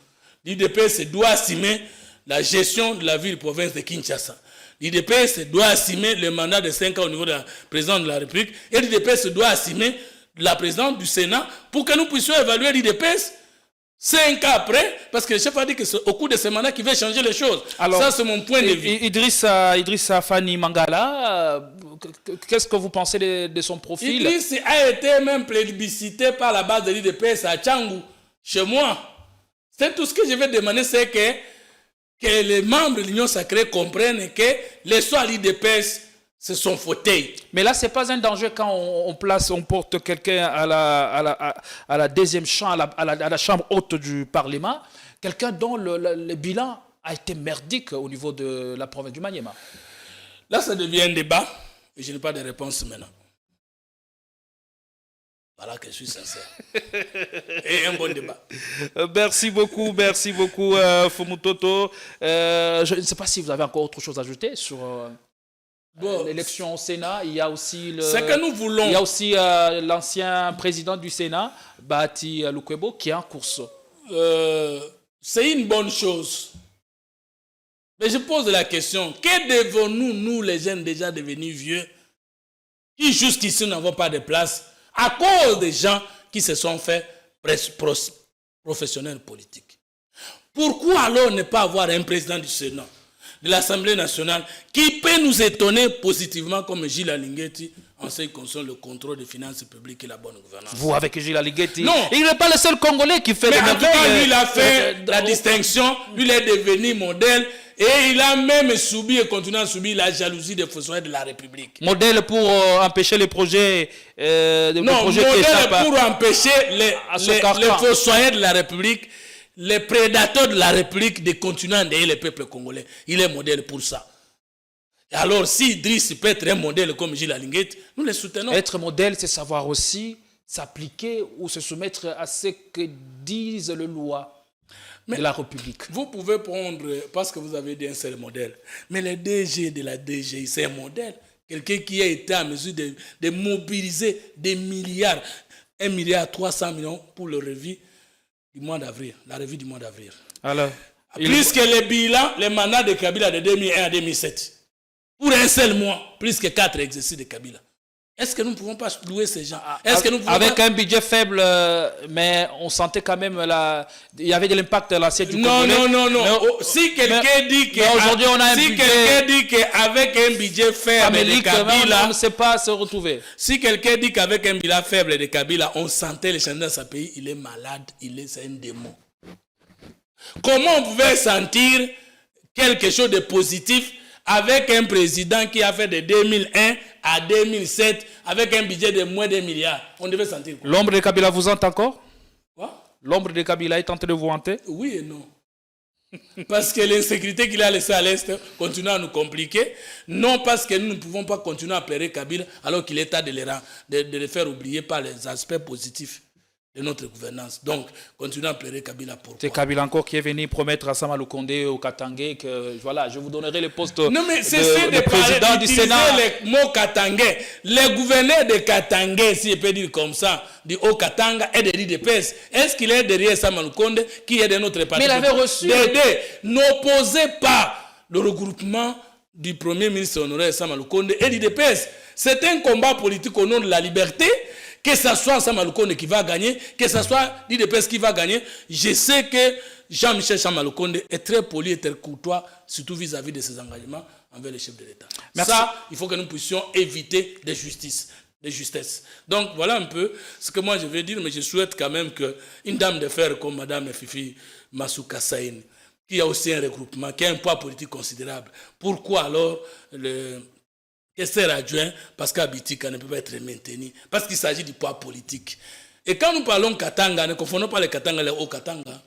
L'UDPS doit assumer la gestion de la ville-province de Kinshasa. L'UDPS doit assumer le mandat de 5 ans au niveau de la présidence de la République. Et l'UDPS doit assumer la présidence du Sénat pour que nous puissions évaluer l'UDPS 5 ans après, parce que le chef a dit que c'est au cours de ce mandat qu'il veut changer les choses. Alors, ça, c'est mon point de vue. Idrissa Fani Mangala, qu'est-ce que vous pensez de son profil? Idriss a été même plébiscité par la base de l'UDPS à Tchangou, chez moi. C'est tout ce que je vais demander, c'est que les membres de l'Union sacrée comprennent que les soins à l'UDPS, c'est son fauteuil. Mais là, ce n'est pas un danger quand on porte quelqu'un à la deuxième chambre, à la chambre haute du Parlement, quelqu'un dont le bilan a été merdique au niveau de la province du Maniema. Là, ça devient un débat et je n'ai pas de réponse maintenant. Voilà que je suis sincère. Et un bon débat. Merci beaucoup, Fumutoto. Je ne sais pas si vous avez encore autre chose à ajouter sur l'élection au Sénat. Il y a aussi ce que nous voulons. Il y a aussi l'ancien président du Sénat, Bahati Lukwebo, qui est en course. C'est une bonne chose. Mais je pose la question, que devons-nous, nous les jeunes déjà devenus vieux, qui jusqu'ici n'avons pas de place, à cause des gens qui se sont fait professionnels politiques? Pourquoi alors ne pas avoir un président du Sénat, de l'Assemblée nationale, qui peut nous étonner positivement comme Gilles Alinguetti en ce qui concerne le contrôle des finances publiques et la bonne gouvernance? Vous, avec Gilles Alinguetti? Non. Il n'est pas le seul Congolais qui fait... Mais en tout cas, lui, il a fait la distinction, lui, il est devenu modèle, et il a même subi et continue à subir la jalousie des fossoyeurs de la République. Modèle pour empêcher les projets... non, modèle pour empêcher les fossoyeurs de la République, les prédateurs de la République de continuer à endayer le peuple congolais. Il est modèle pour ça. Et alors, si Idriss peut être un modèle comme Gilles Alinguetti, nous le soutenons. Être modèle, c'est savoir aussi s'appliquer ou se soumettre à ce que disent les lois de la République. Vous pouvez prendre, parce que vous avez dit un seul modèle, mais le DG de la DGI, c'est un modèle. Quelqu'un qui a été en mesure de mobiliser des milliards, 1,3 milliard pour le revue du mois d'avril, la revue du mois d'avril. Alors, plus que les bilans, les mandats de Kabila de 2001 à 2007. Pour un seul mois, plus que 4 exercices de Kabila. Est-ce que nous ne pouvons pas louer ces gens? Avec un budget faible, mais on sentait quand même il y avait de l'impact de l'assiette du Congolais. Non. Si quelqu'un dit aujourd'hui on a un budget, quelqu'un dit qu'avec un budget faible de Kabila, on ne sait pas se retrouver. Si quelqu'un dit qu'avec un budget faible de Kabila, on sentait les changements dans sa pays, il est malade, c'est un démon. Comment on pouvait sentir quelque chose de positif avec un président qui a fait de 2001 à 2007 avec un budget de moins d'1 milliard? On devait sentir quoi? L'ombre de Kabila vous hante encore? Quoi? L'ombre de Kabila est en train de vous hanter? Oui et non. Parce que l'insécurité qu'il a laissée à l'Est continue à nous compliquer. Non parce que nous ne pouvons pas continuer à pleurer Kabila alors qu'il est temps de les faire oublier par les aspects positifs de notre gouvernance. Donc, continuons à pleurer Kabila. Pourquoi? C'est Kabila encore qui est venu promettre à Sama Lukonde au Katangé que voilà, je vous donnerai le poste non, mais de président du Sénat. Le mot Katangé. Les gouverneurs de Katangé, si je peux dire comme ça, du Haut-Katanga et de l'IDPS, est-ce qu'il est derrière Sama Lukonde qui est de notre parti? Mais il avait reçu. N'opposez pas le regroupement du Premier ministre honoraire Sama Lukonde et l'IDPS. C'est un combat politique au nom de la liberté. Que ce soit Sama Lukonde qui va gagner, que ce soit l'IDPS qui va gagner, je sais que Jean-Michel Sama Lukonde est très poli et très courtois, surtout vis-à-vis de ses engagements envers les chefs de l'État. Ça, il faut que nous puissions éviter de justesse. Donc, voilà un peu ce que moi je veux dire, mais je souhaite quand même qu'une dame de fer comme Mme Fifi Masuka Saïn, qui a aussi un regroupement, qui a un poids politique considérable, pourquoi alors questeur adjoint, parce qu'Abitika ne peut pas être maintenu, parce qu'il s'agit du poids politique. Et quand nous parlons Katanga, ne confondons pas les Katanga et les Haut-Katanga.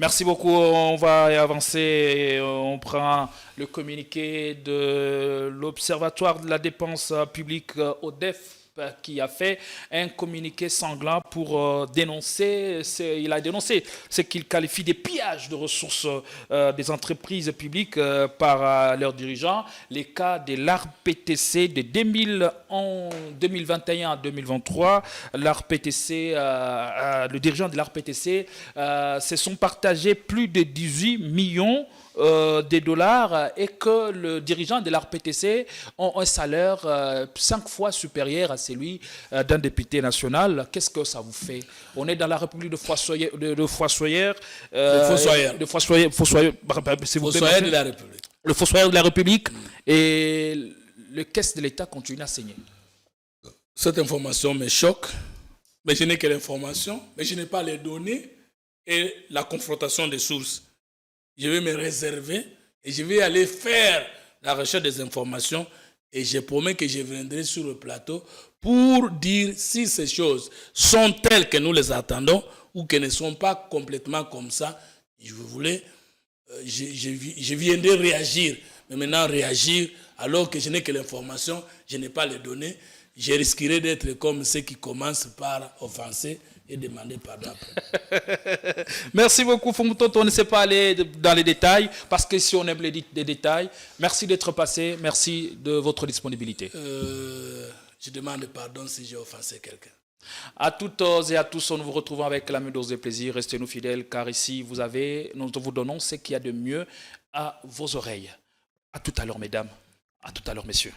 Merci beaucoup, on va avancer, on prend le communiqué de l'Observatoire de la dépense publique ODEF qui a fait un communiqué sanglant pour dénoncer, il a dénoncé ce qu'il qualifie des pillages de ressources des entreprises publiques par leurs dirigeants, les cas de l'ARPTC de 2021 à 2023, l'ARPTC, le dirigeant de l'ARPTC se sont partagés plus de 18 millions de dollars et que le dirigeant de l'ARPTC a un salaire 5 fois supérieur à celui d'un député national. Qu'est-ce que ça vous fait? On est dans la République de Fossoyeur, le fossoyeur de la République. Le fossoyeur de la République et le caisse de l'État continue à saigner. Cette information me choque, mais je n'ai que l'information, mais je n'ai pas les données et la confrontation des sources. Je vais me réserver et je vais aller faire la recherche des informations et je promets que je viendrai sur le plateau pour dire si ces choses sont telles que nous les attendons ou qu'elles ne sont pas complètement comme ça. Je viendrai réagir. Mais maintenant, réagir alors que je n'ai que l'information, je n'ai pas les données, je risquerais d'être comme ceux qui commencent par offenser et demander pardon après. Merci beaucoup, Fumutoto. On ne sait pas aller dans les détails, parce que si on aime les détails, merci d'être passé, merci de votre disponibilité. Je demande pardon si j'ai offensé quelqu'un. À toutes et à tous, nous vous retrouvons avec la même dose de plaisir. Restez-nous fidèles, car ici, nous vous donnons ce qu'il y a de mieux à vos oreilles. À tout à l'heure, mesdames. À tout à l'heure, messieurs.